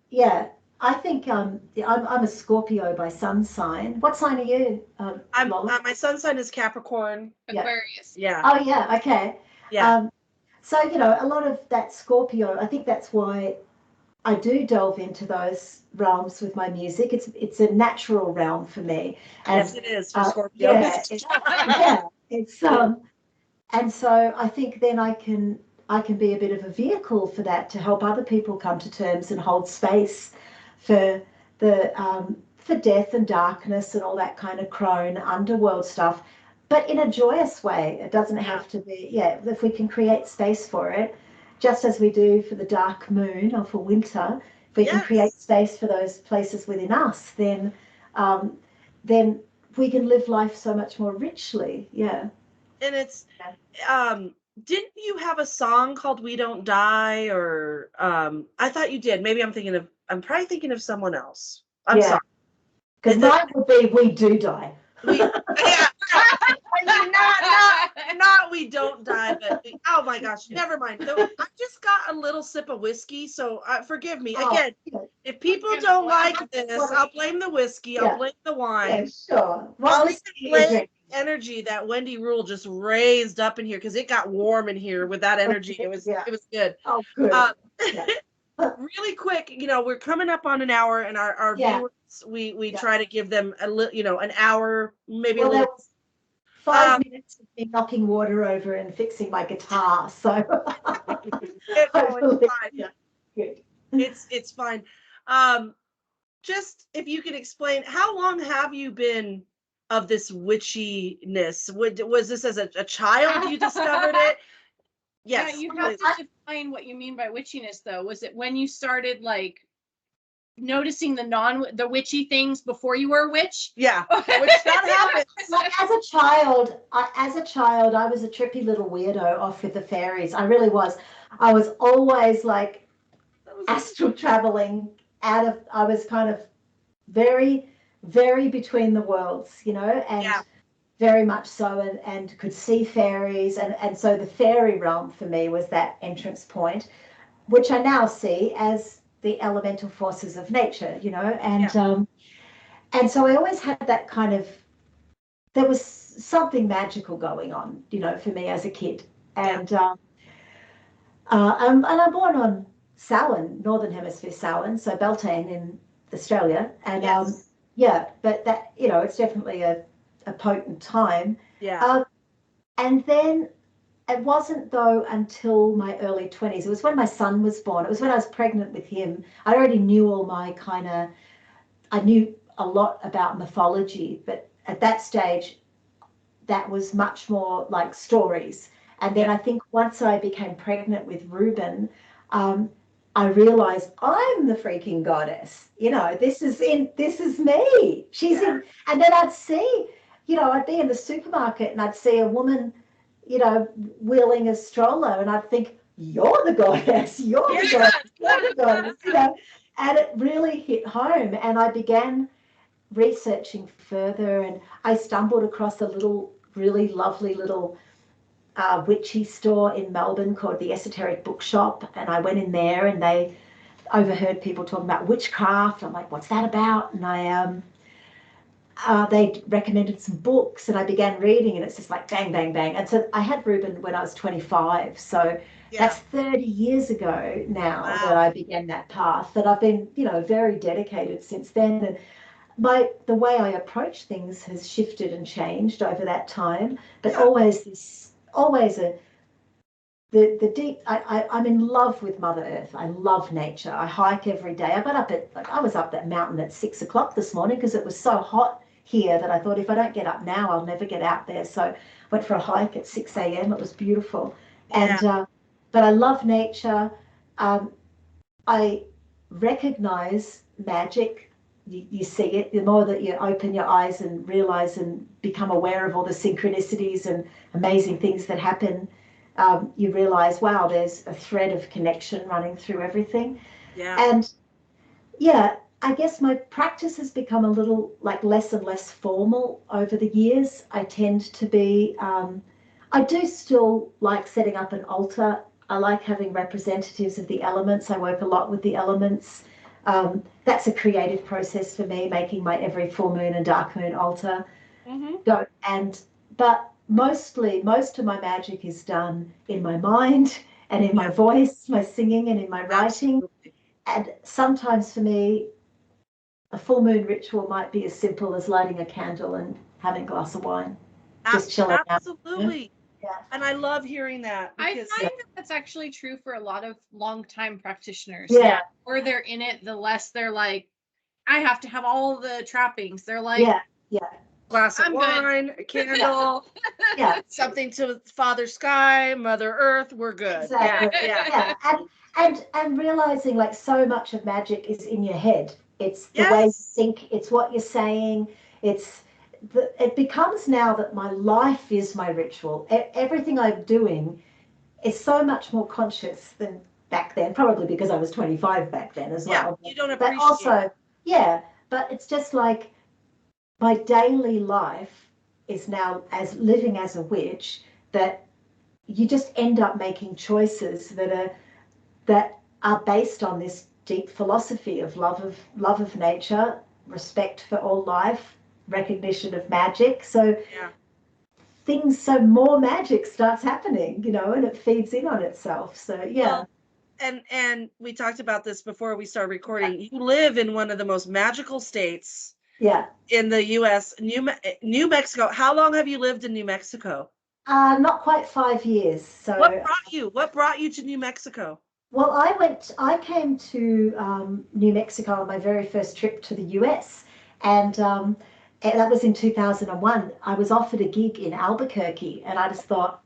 Yes. I think I'm a Scorpio by sun sign. What sign are you? My sun sign is Capricorn. Aquarius. Yeah. Oh yeah. Okay. Yeah. So a lot of that Scorpio, I think that's why I do delve into those realms with my music. It's a natural realm for me. Yes, it is for Scorpio. It's and so I think then I can be a bit of a vehicle for that, to help other people come to terms and hold space for for death and darkness and all that kind of crone underworld stuff, but in a joyous way. It doesn't have to be. If we can create space for it, just as we do for the dark moon or for winter, if we can create space for those places within us, then we can live life so much more richly. And it's didn't you have a song called "We Don't Die"? Or I thought you did. Maybe I'm probably thinking of someone else. I'm sorry. Because mine would be "We Do Die." Not "We Don't Die," but oh my gosh, never mind. I just got a little sip of whiskey, so forgive me. Again, if people don't like this, I'll blame the whiskey. I'll blame the wine. Sure. I'll even blame energy that Wendy Rule just raised up in here, because it got warm in here with that energy. It was good. Oh, good. Really quick, we're coming up on an hour, and our viewers, we try to give them an hour, maybe a little. minutes of me knocking water over and fixing my guitar. So it's fine. Yeah, good. It's fine. Just if you can explain, how long have you been of this witchiness? Was this as a child you discovered it? Yes. Yeah, you have to define what you mean by witchiness, though. Was it when you started like noticing the witchy things before you were a witch? Yeah, which that happens. Like as a child, I was a trippy little weirdo off with the fairies. I really was. I was always like astral traveling I was kind of very, very between the worlds, and very much so, and could see fairies. And so the fairy realm for me was that entrance point, which I now see as the elemental forces of nature, and so I always had that kind of, there was something magical going on, for me as a kid. And I'm born on Samhain, Northern Hemisphere Samhain, so Beltane in Australia. And but that, it's definitely a potent time. Yeah. And then it wasn't though until my early 20s. It was when my son was born. It was when I was pregnant with him. I already knew all my I knew a lot about mythology, but at that stage, that was much more like stories. And then I think once I became pregnant with Reuben, I realized I'm the freaking goddess. This is me. She's in. And then I'd see, I'd be in the supermarket and I'd see a woman, wheeling a stroller, and I'd think, you're the goddess. You're the goddess. You're the goddess. And it really hit home. And I began researching further, and I stumbled across a really lovely little witchy store in Melbourne called the Esoteric Bookshop, and I went in there and they overheard people talking about witchcraft. I'm like, what's that about? And they recommended some books, and I began reading, and it's just like bang, bang, bang. And so I had Reuben when I was 25, so that's 30 years ago now that I began that path, that I've been, very dedicated since then. And the way I approach things has shifted and changed over that time, but the deep, I'm in love with Mother Earth. I love nature. I hike every day. I was up that mountain at 6 o'clock this morning because it was so hot here that I thought, if I don't get up now, I'll never get out there. So I went for a hike at 6 a.m. It was beautiful. And but I love nature. I recognize magic. You see it. The more that you open your eyes and realize and become aware of all the synchronicities and amazing things that happen, you realize, wow, there's a thread of connection running through everything. And I guess my practice has become a little like less and less formal over the years. I tend to be, I do still like setting up an altar. I like having representatives of the elements. I work a lot with the elements. That's a creative process for me, making my every full moon and dark moon altar. But most of my magic is done in my mind and in my voice, my singing, and in my writing. And sometimes for me, a full moon ritual might be as simple as lighting a candle and having a glass of wine, just chilling out. Absolutely. Yeah. And I love hearing that. I find that that's actually true for a lot of longtime practitioners. Yeah. The more they're in it, the less they're like, I have to have all the trappings. They're like, glass of wine, a candle, something to Father Sky, Mother Earth, we're good. Exactly. And realizing like so much of magic is in your head. It's the way you think, it's what you're saying, it becomes now that my life is my ritual. Everything I'm doing is so much more conscious than back then, probably because I was 25 back then as well. You don't appreciate but also, but it's just like my daily life is now as living as a witch, that you just end up making choices that are based on this deep philosophy of love of nature, respect for all life, recognition of magic. So more magic starts happening, and it feeds in on itself. So Well, and we talked about this before we started recording. You live in one of the most magical states Yeah. in the U.S. New Mexico. How long have you lived in New Mexico? Not quite 5 years. So What brought you to New Mexico? well, I came to New Mexico on my very first trip to the US, and that was in 2001. I was offered a gig in Albuquerque, and I just thought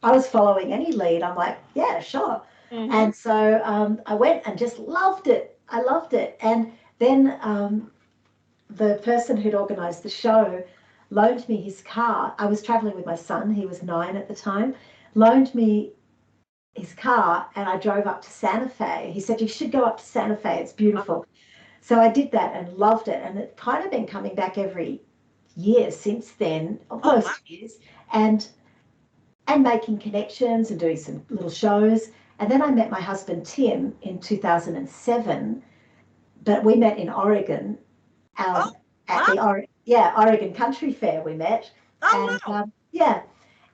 I was following any lead. I'm like, yeah, sure. Mhm. And so I went and just loved it. I loved it. And then the person who'd organized the show loaned me his car. I was traveling with my son. He was 9 at the time. Loaned me his car, and I drove up to Santa Fe. He said, you should go up to Santa Fe. It's beautiful. So I did that and loved it. And it's kind of been coming back every year since then, most years, and making connections and doing some little shows. And then I met my husband, Tim, in 2007, but we met in Oregon, at the Oregon Country Fair we met. Oh, and wow. yeah,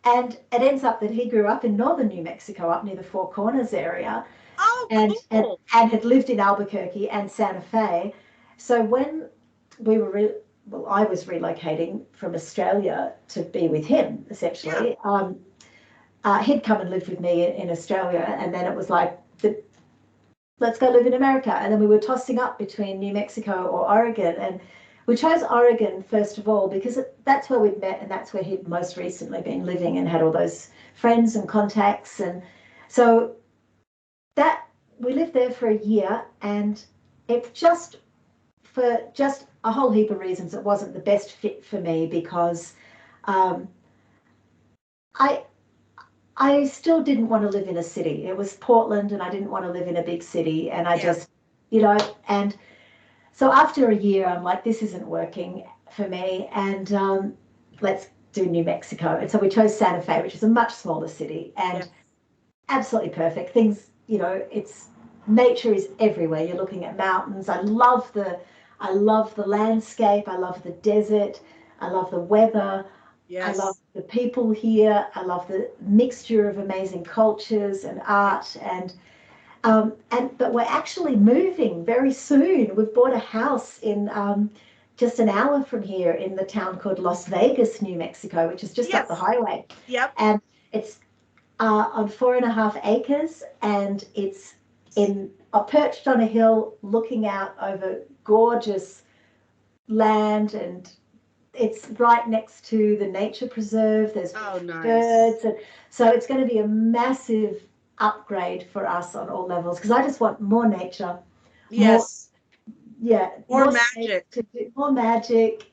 and it ends up that he grew up in northern New Mexico, up near the Four Corners area, Oh, and cool. had lived in Albuquerque and Santa Fe. So when we were I was relocating from Australia to be with him, essentially. He'd come and lived with me in Australia, and then it was like, let's go live in America. And then we were tossing up between New Mexico or Oregon, and we chose Oregon first of all because that's where we'd met, and that's where he'd most recently been living and had all those friends and contacts. And so that we lived there for a year, and it just, for just a whole heap of reasons, it wasn't the best fit for me because I still didn't want to live in a city. It was Portland, and I didn't want to live in a big city. And I just, and so after a year, I'm like, this isn't working for me. And let's do New Mexico. And so we chose Santa Fe, which is a much smaller city, and absolutely perfect. Things, it's nature is everywhere. You're looking at mountains. I love the landscape. I love the desert. I love the weather. Yes. I love the people here. I love the mixture of amazing cultures and art, but we're actually moving very soon. We've bought a house in just an hour from here in the town called Las Vegas, New Mexico, which is just up the highway. Yep. And it's on 4.5 acres, and it's perched on a hill looking out over gorgeous land, and it's right next to the nature preserve. There's birds, and so it's going to be a massive upgrade for us on all levels, because I just want more nature. Yes. More magic. More magic,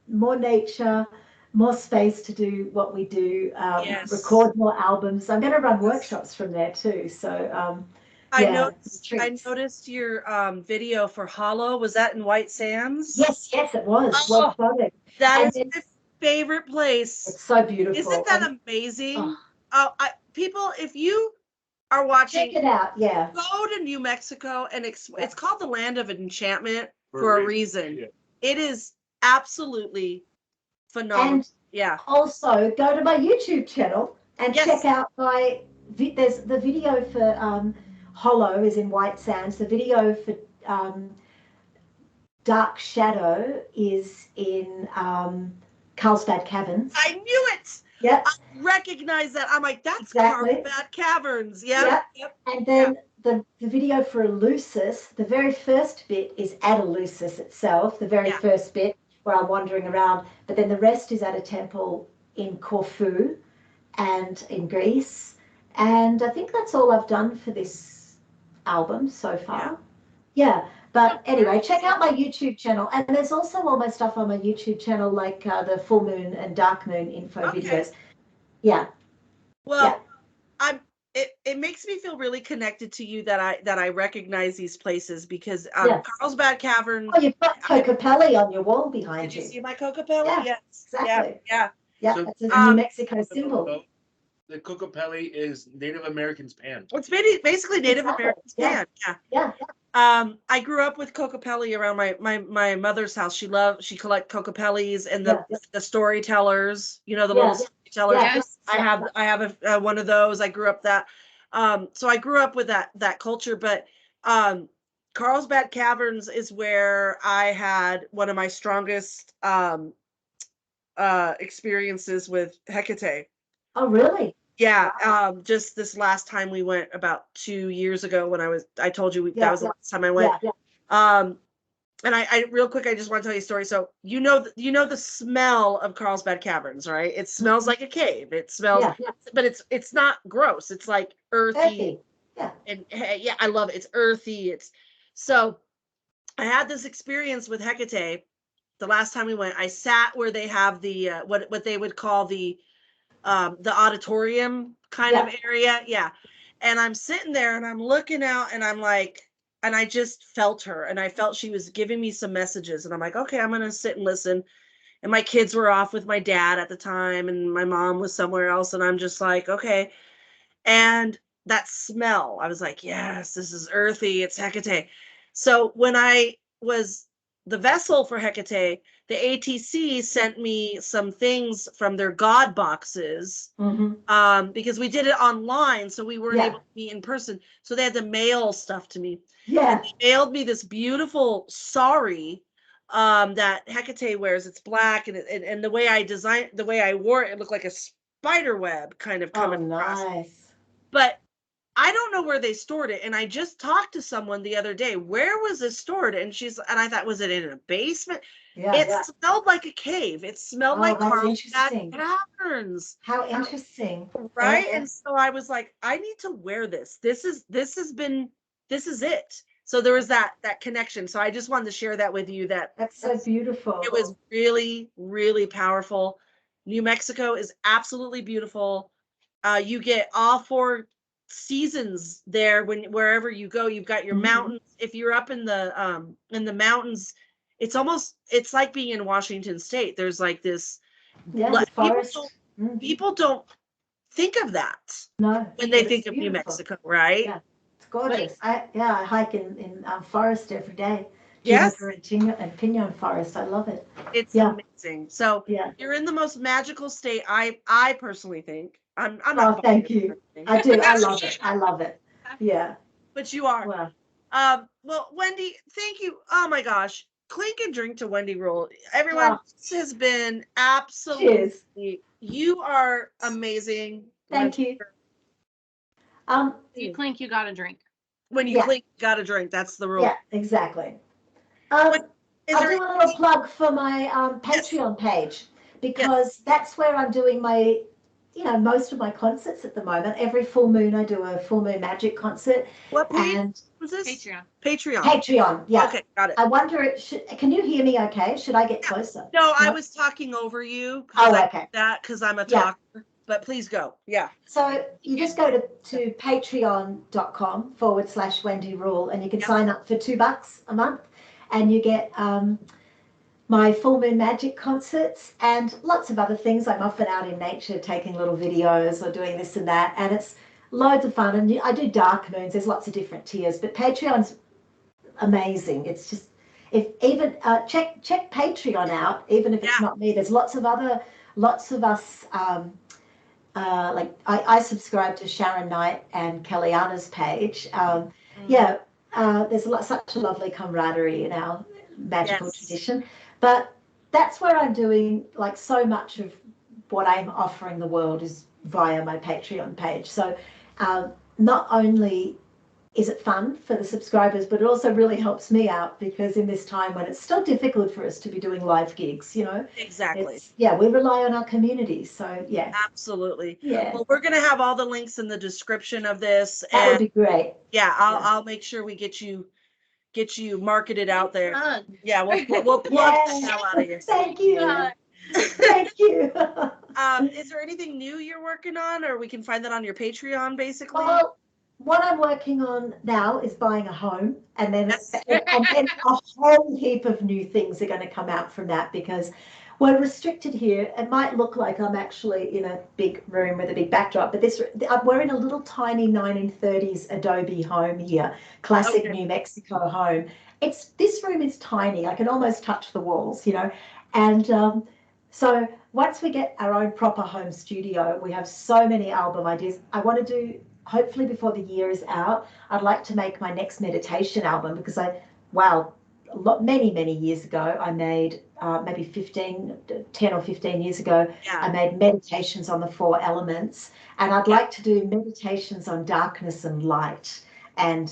more nature, more space to do what we do. Record more albums. I'm going to run workshops from there too. So I noticed your video for Hollow. Was that in White Sands? Yes, it was. Well spotted. That is my favorite place. It's so beautiful. Isn't that amazing? People, if you are watching, check it out. Yeah. Go to New Mexico, and it's called the Land of Enchantment for a reason. Yeah. It is absolutely phenomenal. And also go to my YouTube channel and check out there's the video for Hollow is in White Sands. The video for Dark Shadow is in Carlsbad Caverns. I knew it. Yep. I recognize that. I'm like, that's Carlsbad Caverns. Yep. And then the video for Eleusis, the very first bit is at Eleusis itself, the very first bit where I'm wandering around, but then the rest is at a temple in Corfu and in Greece. And I think that's all I've done for this album so far. Yeah. But anyway, check out my YouTube channel. And there's also all my stuff on my YouTube channel, like the full moon and dark moon info videos. Yeah. Well, it makes me feel really connected to you that I recognize these places, because Carlsbad Caverns. Oh, you've got Cocopelli on your wall behind you. Did you see my Cocopelli? Yeah, yes. Exactly. Yeah. So, that's a New Mexico symbol. The Cocopelli is Native American's pan. It's basically Native American's pan. Yeah. I grew up with Cocopelli around my mother's house. She collect Cocopellis and the storytellers. The little storytellers. Yes. I have one of those. I grew up that. So I grew up with that culture. But Carlsbad Caverns is where I had one of my strongest experiences with Hecate. Oh, really? Yeah, just this last time we went about 2 years ago when I told you that was the last time I went. Yeah. And I real quick, I just want to tell you a story. So you know the smell of Carlsbad Caverns, right? It smells like a cave. It smells, but it's not gross. It's like earthy. Yeah. And yeah, I love it. It's earthy. So I had this experience with Hecate the last time we went. I sat where they have the what they would call the auditorium kind of area. Yeah. And I'm sitting there and I'm looking out and I'm like, and I just felt her and I felt she was giving me some messages. And I'm like, okay, I'm going to sit and listen. And my kids were off with my dad at the time and my mom was somewhere else. And I'm just like, okay. And that smell, I was like, yes, this is earthy. It's Hecate. So when I was the vessel for Hecate, the ATC sent me some things from their God boxes because we did it online, so we weren't able to meet in person. So they had to mail stuff to me. Yeah. And they mailed me this beautiful sari that Hecate wears. It's black, and the way I wore it, it looked like a spider web kind of coming across. Nice. But I don't know where they stored it. And I just talked to someone the other day. Where was this stored? And I thought, was it in a basement? Yeah. It smelled like a cave. It smelled like Carlsbad Caverns. How interesting. Right? And so I was like, I need to wear this. This is it. So there was that connection. So I just wanted to share that with you. That's so beautiful. It was really, really powerful. New Mexico is absolutely beautiful. You get all 4 seasons there wherever you go. You've got your mountains. If you're up in the mountains, it's like being in Washington State. There's like this forest. People don't think of that when they think of New Mexico, right? Yeah, it's gorgeous. I hike in forest every day. Yes. Juniper and Pinon Forest. I love it. It's amazing. So you're in the most magical state. I personally think. I'm not. Oh, thank you. I do. I love it. I love it. Yeah. But you are. Wow. Well, Wendy, thank you. Oh my gosh. Clink and drink to Wendy Rule. Everyone, this has been absolutely. Cheers. You are amazing. Thank you. You clink, you gotta drink. When you clink, you gotta drink. That's the rule. Yeah, exactly. I'll do a little plug for my Patreon page because that's where I'm doing my, most of my concerts at the moment. Every full moon, I do a full moon magic concert. What page? And was this? Patreon. Patreon, yeah. Okay, got it. I wonder, can you hear me okay? Should I get closer? No, I was talking over you. Okay. Because I'm a talker. But please go. Yeah. So you just go to patreon.com/Wendy Rule and you can sign up for $2 a month and you get my full moon magic concerts and lots of other things. I'm often out in nature taking little videos or doing this and that, and it's loads of fun. And I do dark moons. There's lots of different tiers, but Patreon's amazing. It's just check Patreon out, even if it's not me. There's lots of us. Like I subscribe to Sharon Knight and Kellyanna's page. There's such a lovely camaraderie in our magical tradition. But that's where I'm doing like so much of what I'm offering the world is via my Patreon page. So not only is it fun for the subscribers, but it also really helps me out because in this time when it's still difficult for us to be doing live gigs, Exactly. We rely on our community. So yeah. Absolutely. Yeah. Well, we're going to have all the links in the description of this. That would be great. Yeah, I'll make sure we get you marketed out there. Yeah, we'll plug the hell out of you. Thank you. Thank you. Is there anything new you're working on, or we can find that on your Patreon, basically? Well, what I'm working on now is buying a home, and then a whole heap of new things are going to come out from that because we're restricted here. It might look like I'm actually in a big room with a big backdrop, but we're in a little tiny 1930s adobe home here, classic New Mexico home. This room is tiny. I can almost touch the walls, and so once we get our own proper home studio, we have so many album ideas. I want to do hopefully before the year is out, I'd like to make my next meditation album, because many years ago, I made maybe 10 or 15 years ago, I made meditations on the 4 elements, and I'd like to do meditations on darkness and light. And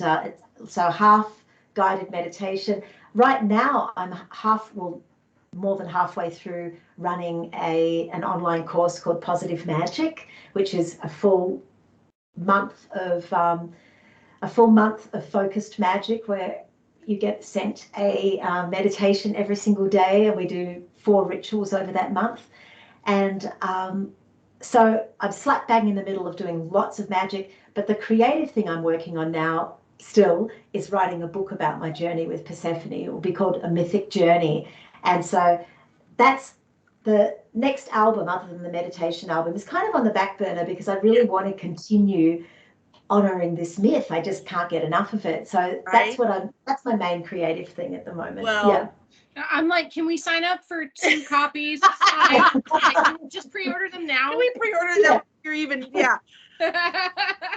so half guided meditation. Right now, I'm more than halfway through running an online course called Positive Magic, which is a full month of focused magic, where you get sent a meditation every single day, and we do 4 rituals over that month. And so I'm slap bang in the middle of doing lots of magic, but the creative thing I'm working on now still is writing a book about my journey with Persephone. It will be called A Mythic Journey. And so that's the next album, other than the meditation album, is kind of on the back burner, because I really want to continue honoring this myth. I just can't get enough of it. So that's my main creative thing at the moment. Well, I'm like, can we sign up for 2 copies? Just pre-order them now. Can we pre-order them? You're even,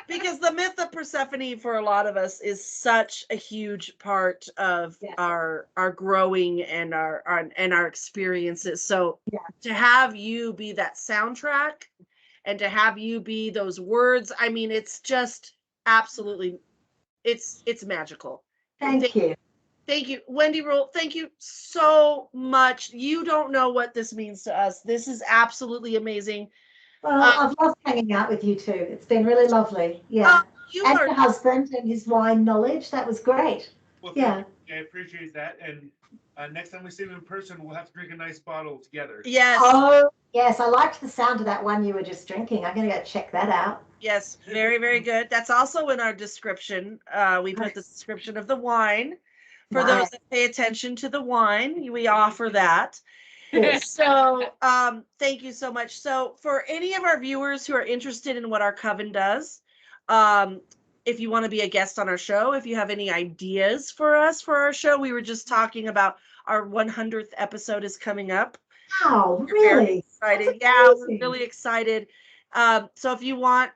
because the myth of Persephone for a lot of us is such a huge part of our growing and our experiences. So to have you be that soundtrack, and to have you be those words, I mean, it's just absolutely, it's magical. Thank you. Thank you, Wendy Rule. Thank you so much. You don't know what this means to us. This is absolutely amazing. Well, I've loved hanging out with you too. It's been really lovely. Yeah. And your husband and his wine knowledge. That was great. Well, I appreciate that. And next time we see him in person, we'll have to drink a nice bottle together. Yes. Oh, yes. I liked the sound of that one you were just drinking. I'm going to go check that out. Yes. Very, very good. That's also in our description. We put the description of the wine. For those that pay attention to the wine, we offer that. So thank you so much. So for any of our viewers who are interested in what our coven does, if you want to be a guest on our show, if you have any ideas for us for our show, we were just talking about our 100th episode is coming up. Wow, really? Excited. Yeah, we're really excited. So if you want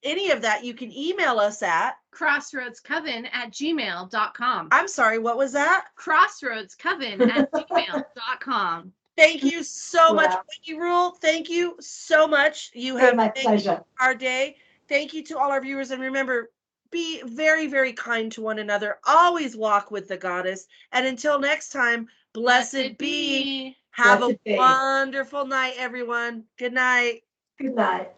any of that, you can email us at crossroadscoven@gmail.com. I'm sorry, what was that? crossroadscoven@gmail.com. Thank you so much, Wendy Rule. Thank you so much. You have my pleasure. Our day. Thank you to all our viewers. And remember, be very, very kind to one another. Always walk with the goddess. And until next time, blessed be. Have a wonderful night, everyone. Good night. Good night.